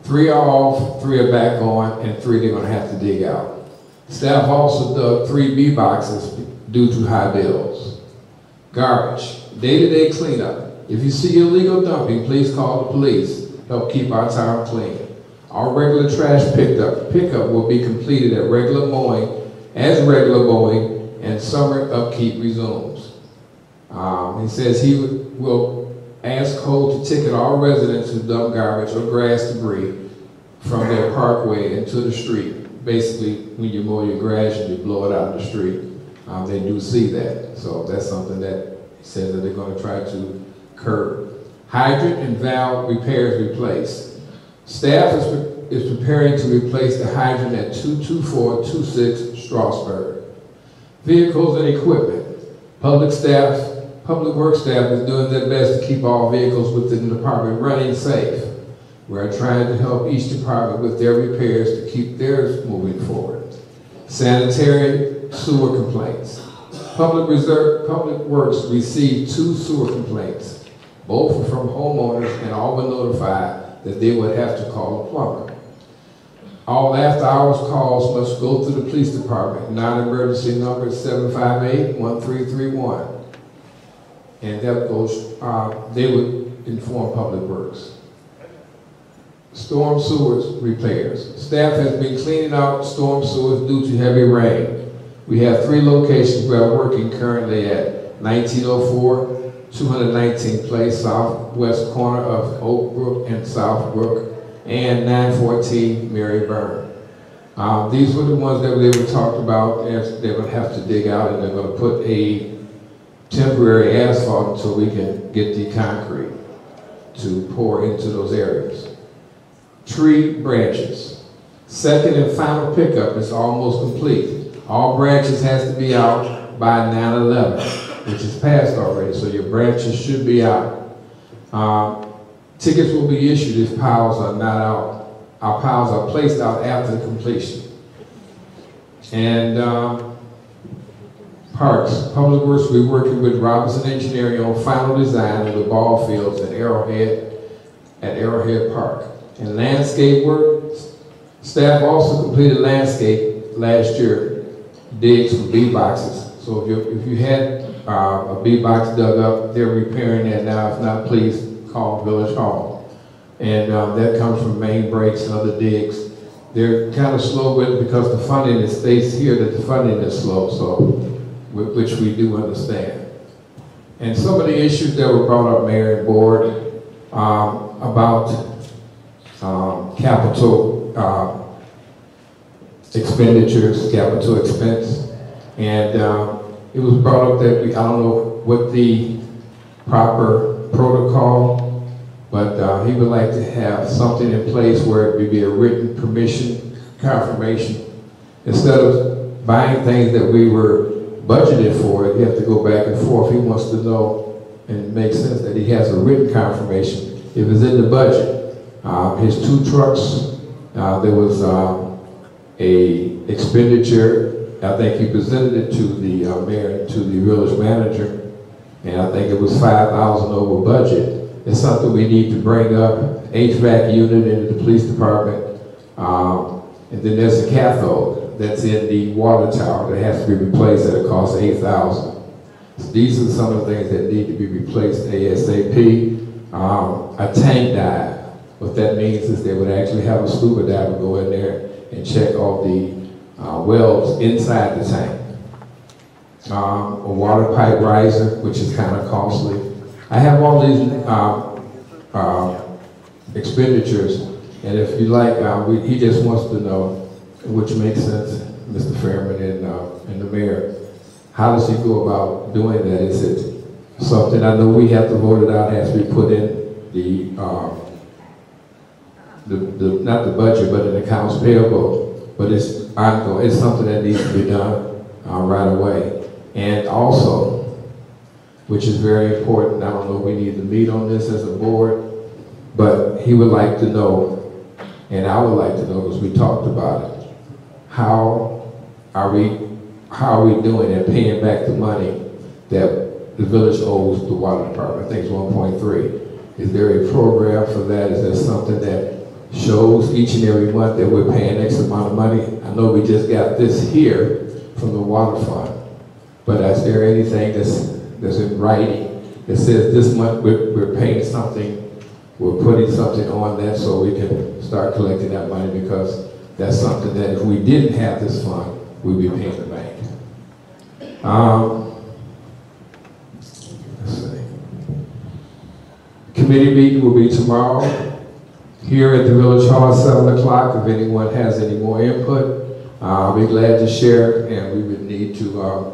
3 are off, 3 are back on, and 3 they're going to have to dig out. Staff also dug 3 B boxes due to high bills. Garbage, day-to-day cleanup. If you see illegal dumping, please call the police. Help keep our town clean. All regular trash pickup will be completed at regular mowing, and summer upkeep resumes. He says he will ask Cole to ticket all residents who dump garbage or grass debris from their parkway into the street. Basically, when you mow your grass and you blow it out in the street, they do see that. So that's something that he says that they're going to try to curb. Hydrant and valve repairs replaced. Staff is preparing to replace the hydrant at 22426 Strasburg. Vehicles and equipment. Public works staff is doing their best to keep all vehicles within the department running safe. We're trying to help each department with their repairs to keep theirs moving forward. Sanitary sewer complaints. Public Works received 2 sewer complaints. Both from homeowners, and all were notified that they would have to call a plumber. All after-hours calls must go through the police department. Non-emergency number is 758-1331. And that goes, they would inform Public Works. Storm sewers repairs. Staff has been cleaning out storm sewers due to heavy rain. We have 3 locations we are working currently at: 1904, 219th Place, southwest corner of Oak Brook and South Brook, and 914 Mary Byrne. These were the ones that they were talked about, as they're going to have to dig out, and they're going to put a temporary asphalt until we can get the concrete to pour into those areas. Tree branches. Second and final pickup is almost complete. All branches has to be out by 9/11, which is passed already, so your branches should be out. Tickets will be issued if piles are not out. Our piles are placed out after completion. And parks. Public Works will be working with Robinson Engineering on final design of the ball fields at Arrowhead Park. And landscape work, staff also completed landscape last year, digs for bee boxes. So if you had a bee box dug up, they're repairing that now. If not, please call Village Hall. And that comes from main breaks and other digs. They're kind of slow with it because the funding, it states here that the funding is slow, so which we do understand. And some of the issues that were brought up, Mayor and Board, about capital expenditures, capital expense. And it was brought up that I don't know what the proper protocol, but he would like to have something in place where it would be a written permission, confirmation. Instead of buying things that we were budgeted for, you have to go back and forth. He wants to know, and it makes sense that he has a written confirmation. If it's in the budget, his 2 trucks, there was a expenditure. I think he presented it to the mayor and to the village manager, and I think it was $5,000 over budget. It's something we need to bring up. HVAC unit into the police department, and then there's a cathode that's in the water tower that has to be replaced at a cost of $8,000. So these are some of the things that need to be replaced ASAP. A tank dive. What that means is they would actually have a scuba diver go in there and check all the wells inside the tank. A water pipe riser, which is kind of costly. I have all these expenditures, and if you like, he just wants to know, which makes sense, Mr. Fairman and the mayor, how does he go about doing that? Is it something, I know we have to vote it out, has to be put in not the budget, but in accounts payable, but it's ongoing. It's something that needs to be done right away. And also, which is very important, I don't know if we need to meet on this as a board, but he would like to know, and I would like to know, because we talked about it, how are we doing in paying back the money that the village owes the water department? I think it's 1.3. Is there a program for that? Is there something that shows each and every month that we're paying X amount of money? I know we just got this here from the water fund, but is there anything that's in writing that says this month we're paying something, we're putting something on that so we can start collecting that money, because that's something that if we didn't have this fund, we'd be paying the bank. Let's see. Committee meeting will be tomorrow here at the Village Hall at 7 o'clock. If anyone has any more input, I'll be glad to share, and we would need to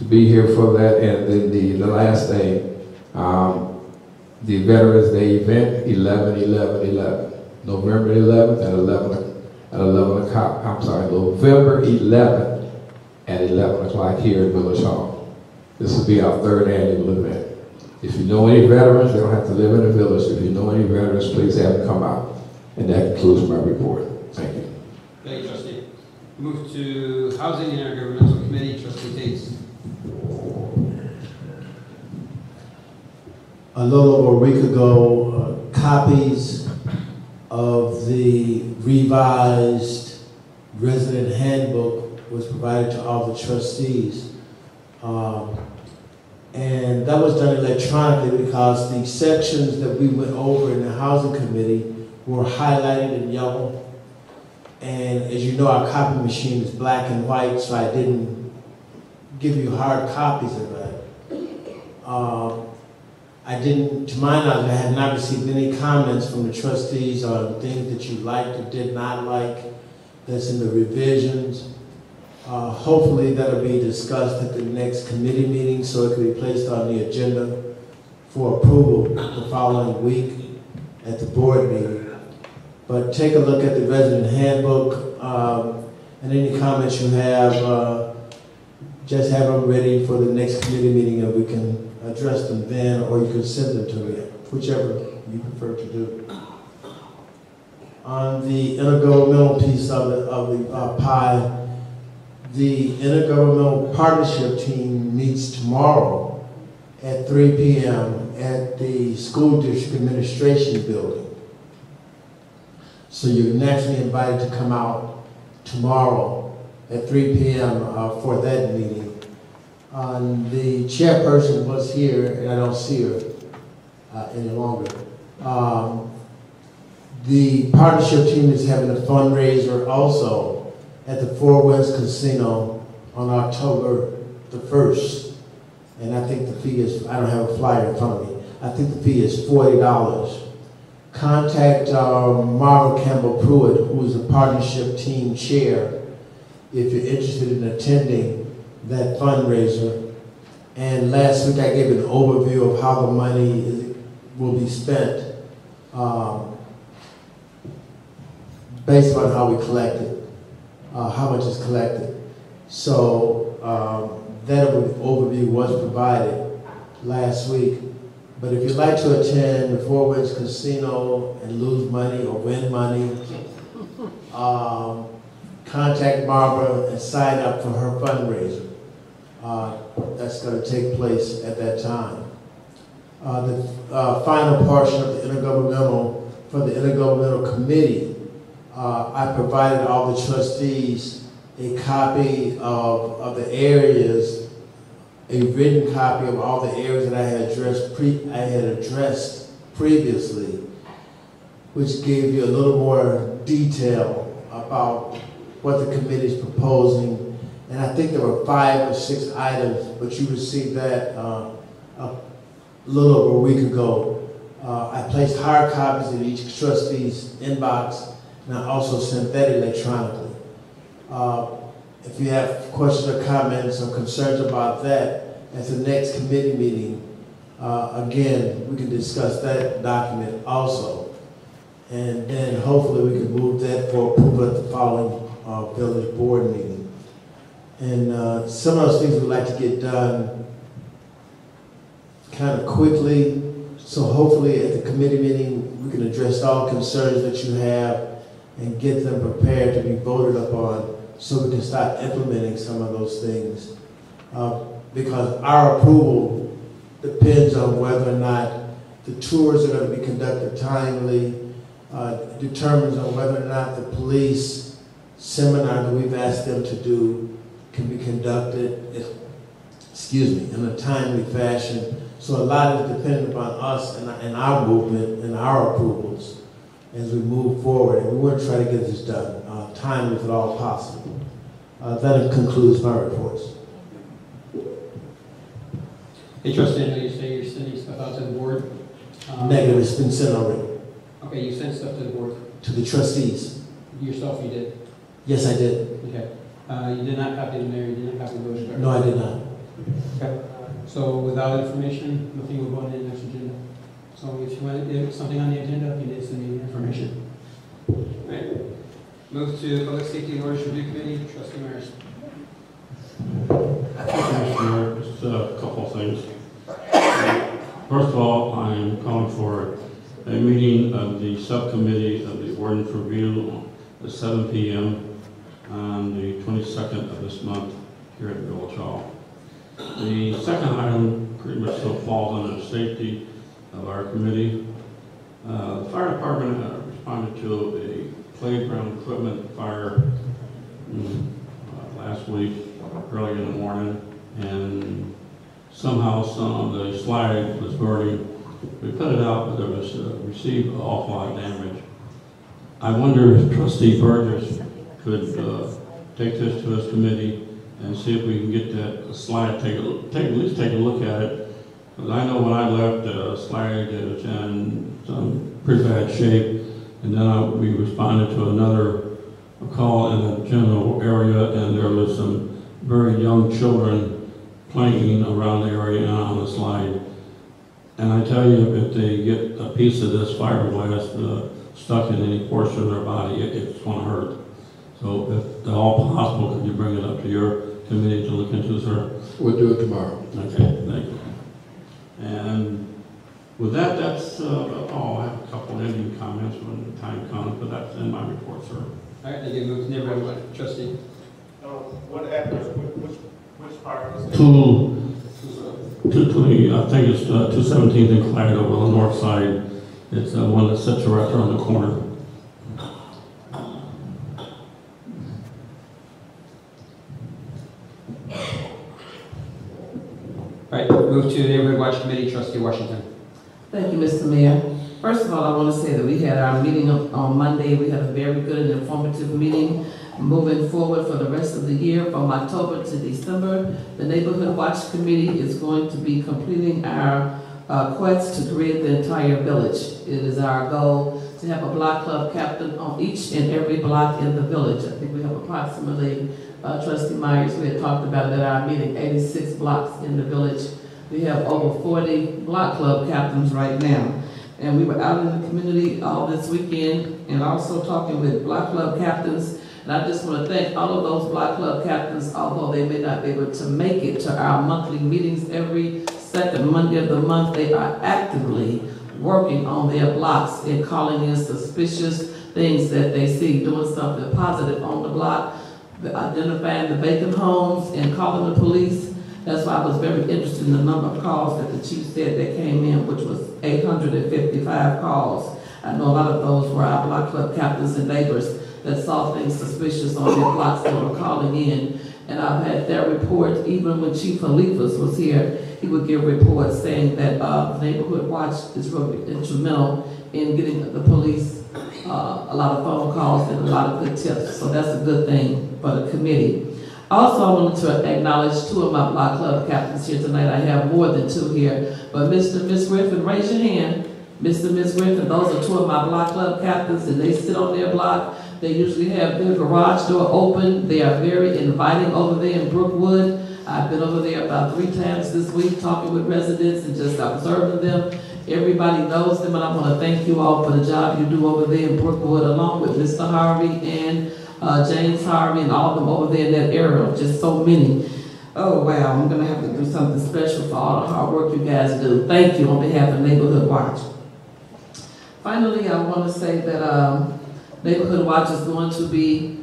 be here for that. And then the last thing, the Veterans Day event, 11/11/11, November 11th at 11 o'clock. I'm sorry, November 11th at 11 o'clock here at Village Hall. This will be our 3rd annual event. If you know any veterans, they don't have to live in the village. If you know any veterans, please have them come out. And that concludes my report. Thank you. Thank you, Trustee. Move to Housing and Intergovernmental Committee, Trustee Tate. A little over a week ago, copies of the revised resident handbook was provided to all the trustees. And that was done electronically because the sections that we went over in the housing committee were highlighted in yellow. And as you know, our copy machine is black and white, so I didn't give you hard copies of that. I didn't, to my knowledge, I had not received any comments from the trustees on things that you liked or did not like. That's in the revisions. Hopefully that'll be discussed at the next committee meeting so it can be placed on the agenda for approval the following week at the board meeting. But take a look at the resident handbook and any comments you have, just have them ready for the next committee meeting and we can address them then, or you can send them to me, whichever you prefer to do. On the intergovernmental piece of the pie, the Intergovernmental Partnership Team meets tomorrow at 3 p.m. at the School District Administration Building. So you're naturally invited to come out tomorrow at 3 p.m. For that meeting. The chairperson was here, and I don't see her any longer. The partnership team is having a fundraiser also at the Four Winds Casino on October the 1st. And I think the fee is, I don't have a flyer in front of me, I think the fee is $40. Contact Marvin Campbell Pruitt, who is the partnership team chair, if you're interested in attending that fundraiser. And last week I gave an overview of how the money will be spent based on how we collect it, how much is collected. So that overview was provided last week. But if you'd like to attend the Four Winds Casino and lose money or win money, contact Barbara and sign up for her fundraiser. That's going to take place at that time. The final portion of the intergovernmental, for the Intergovernmental Committee, I provided all the trustees a copy of the areas, a written copy of all the areas that I had addressed previously, which gave you a little more detail about what the committee is proposing. And I think there were 5 or 6 items, but you received that a little over a week ago. I placed hard copies in each trustee's inbox, and I also sent that electronically. If you have questions or comments or concerns about that, at the next committee meeting, again, we can discuss that document also. And then hopefully we can move that for approval at the following village board meeting. And some of those things we'd like to get done kind of quickly. So hopefully at the committee meeting, we can address all concerns that you have and get them prepared to be voted upon so we can start implementing some of those things. Because our approval depends on whether or not the tours are going to be conducted timely, determines on whether or not the police seminar that we've asked them to do can be conducted, in a timely fashion. So a lot is dependent upon us and our movement and our approvals as we move forward. And we want to try to get this done timely if at all possible. That concludes my reports. Hey, Trustee, I know you say you're sending stuff out to the board. Negative, it's been sent already. Okay, you sent stuff to the board. To the trustees. Yourself, you did? Yes, I did. Okay. You did not copy the mayor, you did not copy the village clerk? No, I did not. Okay. So without information, nothing will go on the next agenda. So if you want to get something on the agenda, you need to send me the information. All right. Move to Public Safety and Orders Review Committee, Trustee Myers. Commissioner, just a couple of things. First of all, I'm calling for a meeting of the subcommittee of the ordinance review at 7 p.m. on the 22nd of this month here at Village Hall. The second item pretty much still falls under the safety of our committee. The fire department responded to a playground equipment fire last week, early in the morning, and somehow some of the slide was burning. We put it out, but there was received an awful lot of damage. I wonder if Trustee Burgess could take this to his committee and see if we can get that slide, at least take a look at it. Because I know when I left, the slide is in some pretty bad shape. And then we responded to another call in the general area, and there was some very young children playing around the area and on the slide. And I tell you, if they get a piece of this fiberglass stuck in any portion of their body, it's going to hurt. So if at all possible, could you bring it up to your committee to look into, sir? We'll do it tomorrow. Okay, thank you. And with that, that's all. I have a couple of ending comments when the time comes, but that's in my report, sir. All right, thank you. Move to neighborhood trustee. What address, which part is it? I think it's 217th and Clyde over on the north side. It's the one that sits right there on the corner. All right, move to neighborhood watch committee, trustee Washington. Thank you, Mr. Mayor. First of all, I want to say that we had our meeting on Monday. We had a very good and informative meeting. Moving forward for the rest of the year, from October to December, the Neighborhood Watch Committee is going to be completing our quest to create the entire village. It is our goal to have a block club captain on each and every block in the village. I think we have approximately, Trustee Myers, we had talked about it at our meeting, 86 blocks in the village. We have over 40 block club captains right now. And we were out in the community all this weekend and also talking with block club captains. And I just want to thank all of those block club captains, although they may not be able to make it to our monthly meetings every second Monday of the month. They are actively working on their blocks and calling in suspicious things that they see, doing something positive on the block, identifying the vacant homes and calling the police. That's why I was very interested in the number of calls that the chief said that came in, which was 855 calls. I know a lot of those were our block club captains and neighbors that saw things suspicious on their blocks that were calling in. And I've had their report, even when Chief Halifas was here, he would give reports saying that the Neighborhood Watch is really instrumental in getting the police a lot of phone calls and a lot of good tips. So that's a good thing for the committee. Also, I wanted to acknowledge two of my block club captains here tonight. I have more than two here, but Mr. and Miss Griffin, raise your hand. Mr. and Miss Griffin, those are two of my block club captains, and they sit on their block. They usually have their garage door open. They are very inviting over there in Brookwood. I've been over there about 3 times this week talking with residents and just observing them. Everybody knows them, and I want to thank you all for the job you do over there in Brookwood, along with Mr. Harvey and James Harvey and all of them over there in that area. Just so many. Oh, wow, I'm going to have to do something special for all the hard work you guys do. Thank you on behalf of Neighborhood Watch. Finally, I want to say that Neighborhood Watch is going to be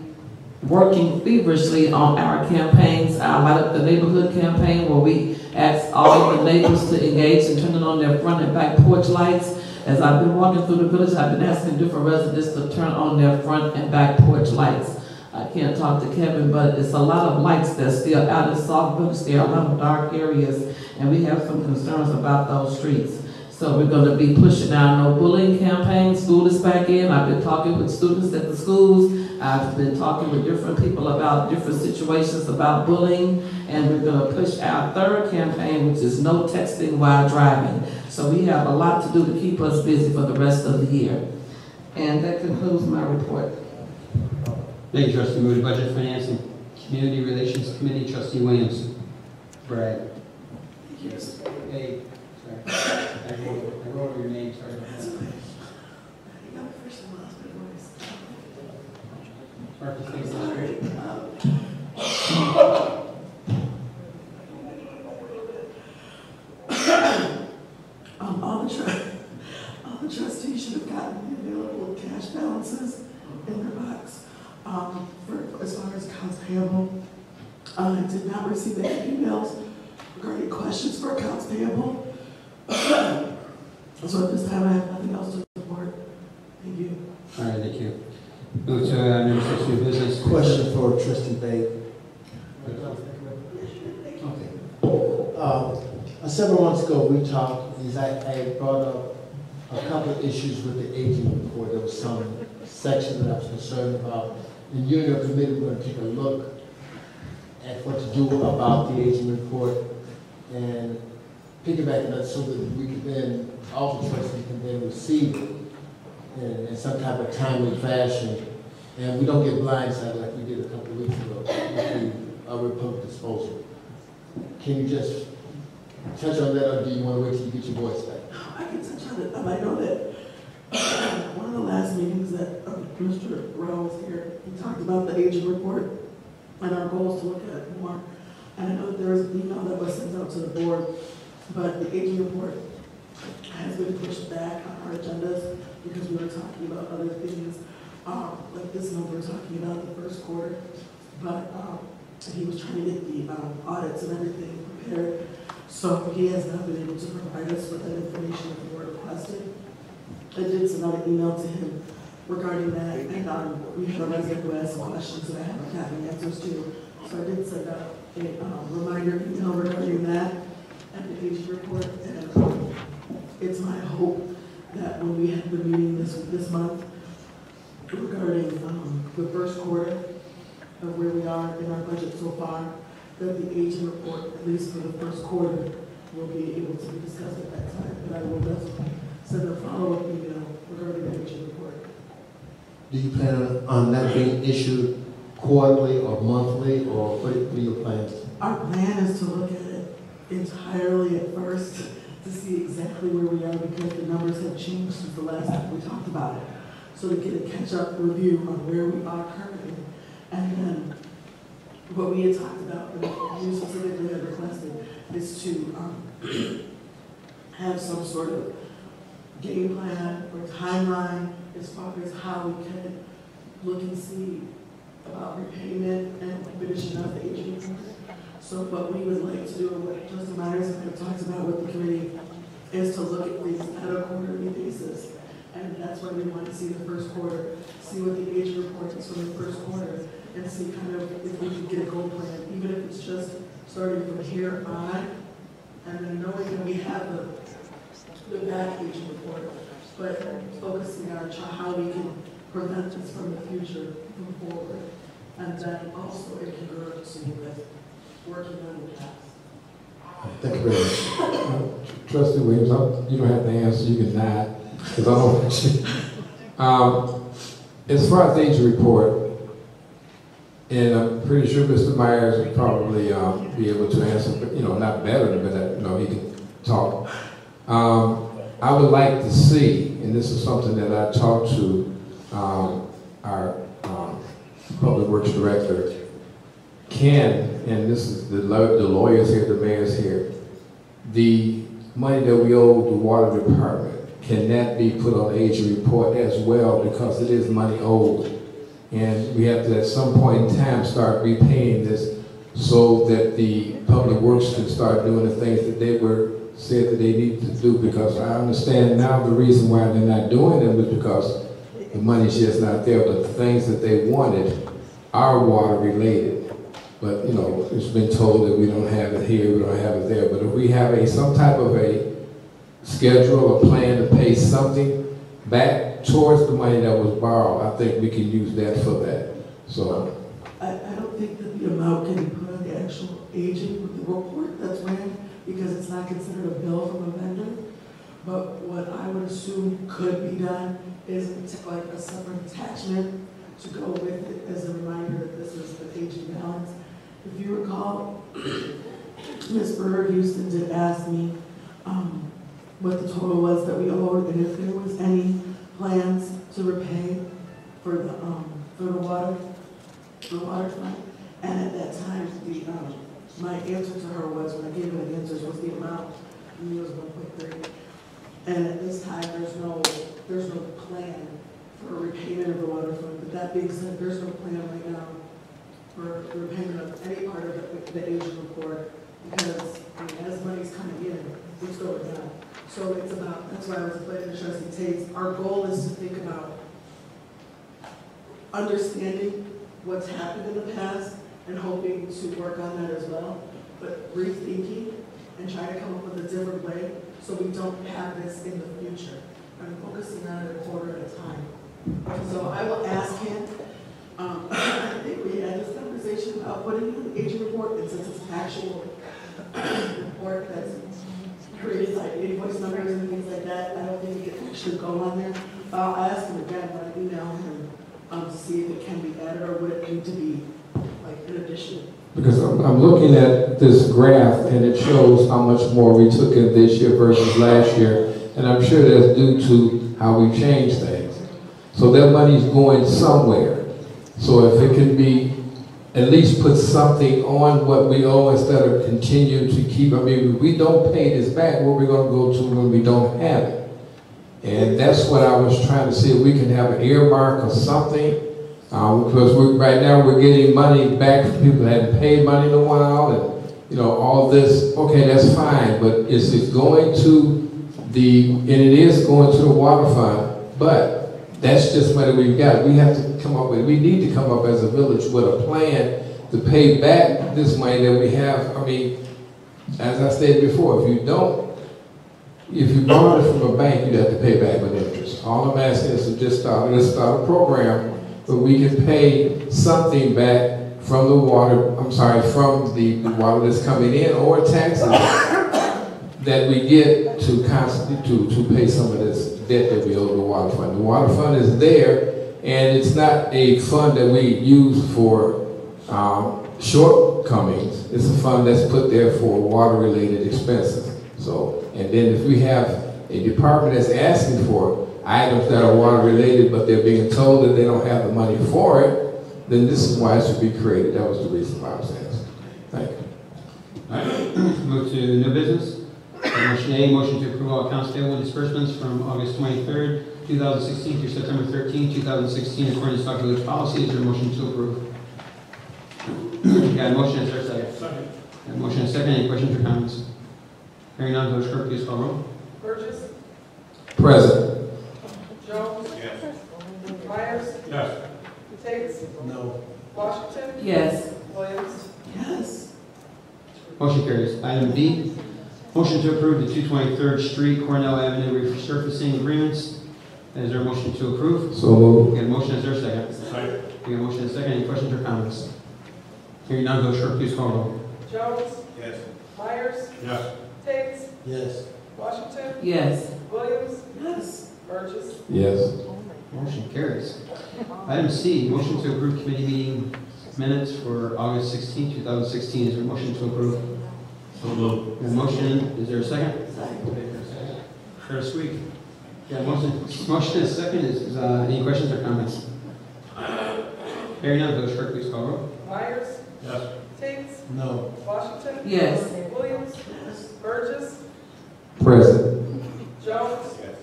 working feverishly on our campaigns, our Light Up the Neighborhood campaign, where we ask all of the neighbors to engage in turning on their front and back porch lights. As I've been walking through the village, I've been asking different residents to turn on their front and back porch lights. I can't talk to Kevin, but it's a lot of lights that's still out in Sauk Village. There are a lot of dark areas, and we have some concerns about those streets. So we're going to be pushing our no bullying campaign. School is back in. I've been talking with students at the schools. I've been talking with different people about different situations about bullying. And we're going to push our third campaign, which is no texting while driving. So we have a lot to do to keep us busy for the rest of the year. And that concludes my report. Thank you, Trustee Moody. Budget, Finance, and Community Relations Committee, Trustee Williams. Brad. Yes. Hey, sorry. I wrote over your name, sorry about that. Mark, just make this straight. All the trustees should have gotten the available cash balances in their box. For as far as accounts payable, I did not receive any emails regarding questions for accounts payable. So at this time, I have nothing else to report. Thank you. All right, thank you. Go to number 6, new business. Question for Trustee Bay. Several months ago, we talked, I brought up a couple of issues with the aging report. There was some section that I was concerned about. And you and your committee were going to take a look at what to do about the aging report and piggyback it up so that we could then, all the trustees can then receive it in some type of timely fashion. And we don't get blindsided like we did a couple of weeks ago with the public disposal. Can you just touch on that, or do you want to wait till you get your voice back? I can touch on it. I know that one of the last meetings that Mr. Rowe was here, he talked about the aging report and our goals to look at it more. And I know that there was an email that was sent out to the board, but the aging report has been pushed back on our agendas because we were talking about other things. Like this month, we're talking about the first quarter, but he was trying to get the audits and everything prepared. So he has not been able to provide us with that information that we were requested. I did send out an email to him regarding that, and we had a resident who asked some questions that I haven't gotten answers to. So I did send out a reminder email regarding that and the aging report. And it's my hope that when we have the meeting this month regarding the first quarter of where we are in our budget so far, that the aging report, at least for the first quarter, will be able to be discussed at that time. But I will definitely send a follow-up email regarding the aging report. Do you plan on that being issued quarterly or monthly, or what are your plans? Our plan is to look at it entirely at first to see exactly where we are, because the numbers have changed since the last time we talked about it. So to get a catch-up review on where we are currently, and then what we had talked about, and you specifically had requested, is to have some sort of game plan or timeline as far as how we can look and see about repayment and finishing up the aging report. So what we would like to do, and what Justin Myers and I have talked about with the committee, is to look at things at a quarterly basis. And that's why we want to see the first quarter, see what the aging report is from the first quarter, and see kind of if we can get a goal plan, even if it's just starting from here on, and then knowing that we have the back aging report, but focusing on how we can prevent this from the future moving forward. And then also it can go with working on the past. Thank you very much. Trustee Williams, you don't have to answer, you can nod, because I don't want you. As far as the age report, and I'm pretty sure Mr. Myers would probably be able to answer, but not better, but he can talk. I would like to see, and this is something that I talked to our Public Works Director, and this is the lawyers here, the mayor's here, the money that we owe the water department, can that be put on the aging report as well, because it is money owed? And we have to, at some point in time, start repaying this so that the Public Works can start doing the things that they said that they need to do, because I understand now the reason why they're not doing them is because the money's just not there, but the things that they wanted are water related. But it's been told that we don't have it here, we don't have it there. But if we have some type of a schedule or plan to pay something back towards the money that was borrowed, I think we can use that for that. So I don't think that the amount can be put on the actual aging with the report that's ran, because it's not considered a bill from a vendor. But what I would assume could be done is like a separate attachment to go with it as a reminder that this is the aging balance. If you recall, Ms. Berger Houston did ask me what the total was that we owed, and if there was any plans to repay for the water fund. And at that time, my answer to her was, when I gave her the answers, was the amount, and it was 1.3. And at this time, there's no plan for repayment of the water fund. But that being said, there's no plan right now for repayment of any part of the aging report, because as money's coming in, it's going down. So it's about, that's why I was explaining to Trustee Tate, our goal is to think about understanding what's happened in the past and hoping to work on that as well, but rethinking and trying to come up with a different way so we don't have this in the future. I'm focusing on it a quarter at a time. So I will ask him, I think we had this conversation about putting in the agent report, and since it's an actual report that's created like invoice numbers and things like that, I don't think it can actually go on there. I'll ask him again when I email him to see if it can be added or would it need to be like an addition. Because I'm looking at this graph and it shows how much more we took in this year versus last year. And I'm sure that's due to how we've changed things. So that money's going somewhere. So if it can be, at least put something on what we owe instead of continue to keep, I mean, if we don't pay this back, where are we going to go to when we don't have it? And that's what I was trying to see, if we can have an earmark or something. Because right now we're getting money back from people that hadn't paid money in a while, and you know, all this, okay, that's fine, but it's going to and it is going to the water fund, but that's just money we've got. We have to come up with, we need to come up as a village with a plan to pay back this money that we have. I mean, as I stated before, if you borrow it from a bank, you have to pay back with interest. All I'm asking is to just let's start a program where we can pay something back from the water, from the water that's coming in, or taxes that we get to pay some of this debt that we owe the water fund. The water fund is there, and it's not a fund that we use for shortcomings. It's a fund that's put there for water-related expenses. So, and then if we have a department that's asking for items that are water-related, but they're being told that they don't have the money for it, then this is why it should be created. That was the reason why I was asking. Thank you. All right, move to new business. Motion A, motion to approve all accounts payable and disbursements from August 23rd, 2016 through September 13th, 2016, according to Sauk Village policy. Is there a motion to approve? Got a motion, is there a second? Second. Got a motion and a second. Any questions or comments? Hearing none, Village Clerk, please call roll. Burgess. Present. Jones. Yes. Myers. Yes. Tate. No. Washington. Yes. Williams. Yes. Motion carries. Item B, motion to approve the 223rd Street, Cornell Avenue resurfacing agreements. Is there a motion to approve? So moved. Got a motion, is there a second? Second. We got a motion and a second. Any questions or comments? Hearing none, Village Clerk, please call roll. Jones. Yes. Myers. Yes. Tate. Yes. Washington. Yes. Williams. Yes. Burgess. Yes. Motion carries. Item C, motion to approve committee meeting minutes for August 16, 2016. Is there a motion to approve? So moved. Got a motion, is there a second? Curtis Squeak. Yeah, motion and a second. Is any questions or comments? Hearing none, Village Clerk, please call roll. Myers. Yes. Tate. No. Washington. Yes. Williams. Yes. Burgess. Present. Jones. Yes.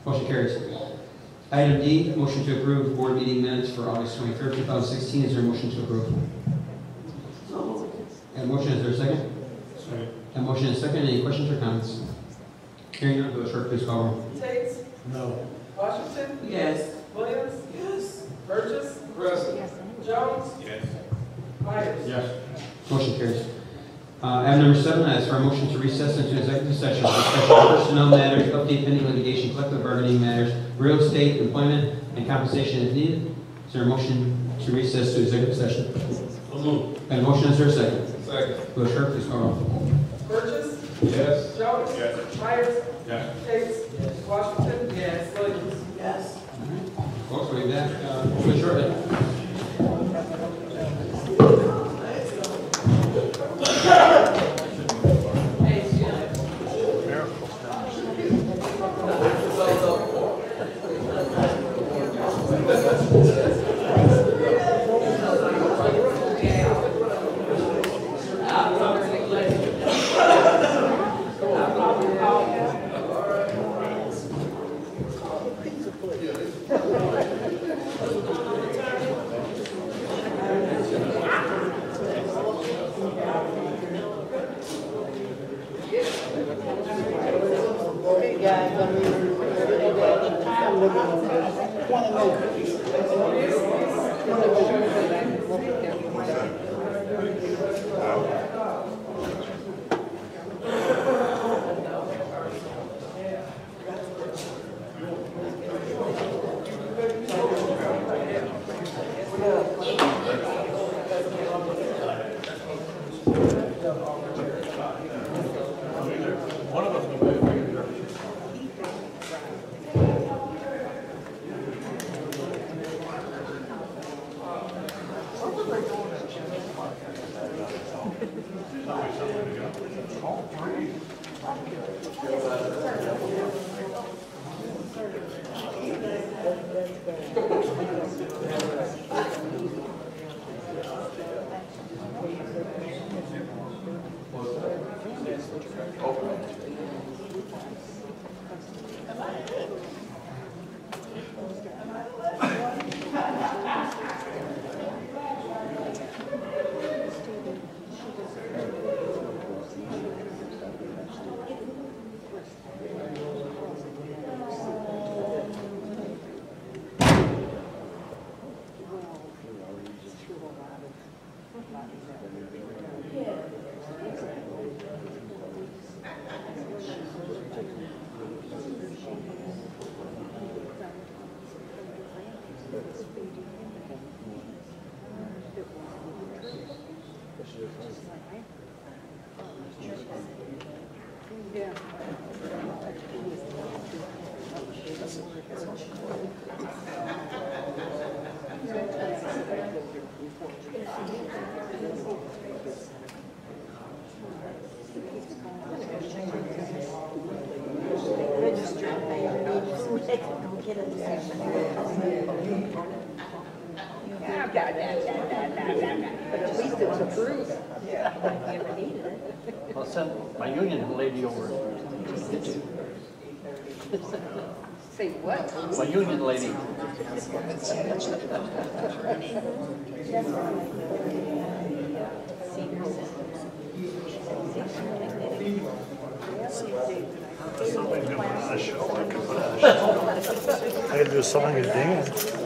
Motion carries. Item D, motion to approve board meeting minutes for August 23rd, 2016. Is there a motion to approve? And a motion, is there a second? Second. A motion and a second. Any questions or comments? Hearing none, Village Clerk, please call roll. Tate. No. Washington. Yes. Williams. Yes. Burgess. Present. Jones. Yes. Myers. Yes. Motion carries. Item number 7, I ask for a motion to recess into executive session for discussion of personnel matters, update pending litigation, collective bargaining matters, real estate, employment, and compensation if needed. Is there a motion to recess to executive session? So moved. And a motion, is there a second? Second. Village Clerk, please call roll. Burgess. Yes. Jones. Yes. Myers. Yes. Tate. Washington. Yes. Williams. Yes. Folks, we'll be back really shortly. One of us will be. But at least it's approved. Yeah. If you ever needed it. I'll send my union lady over. Say what? My union lady. I could do a song and dance.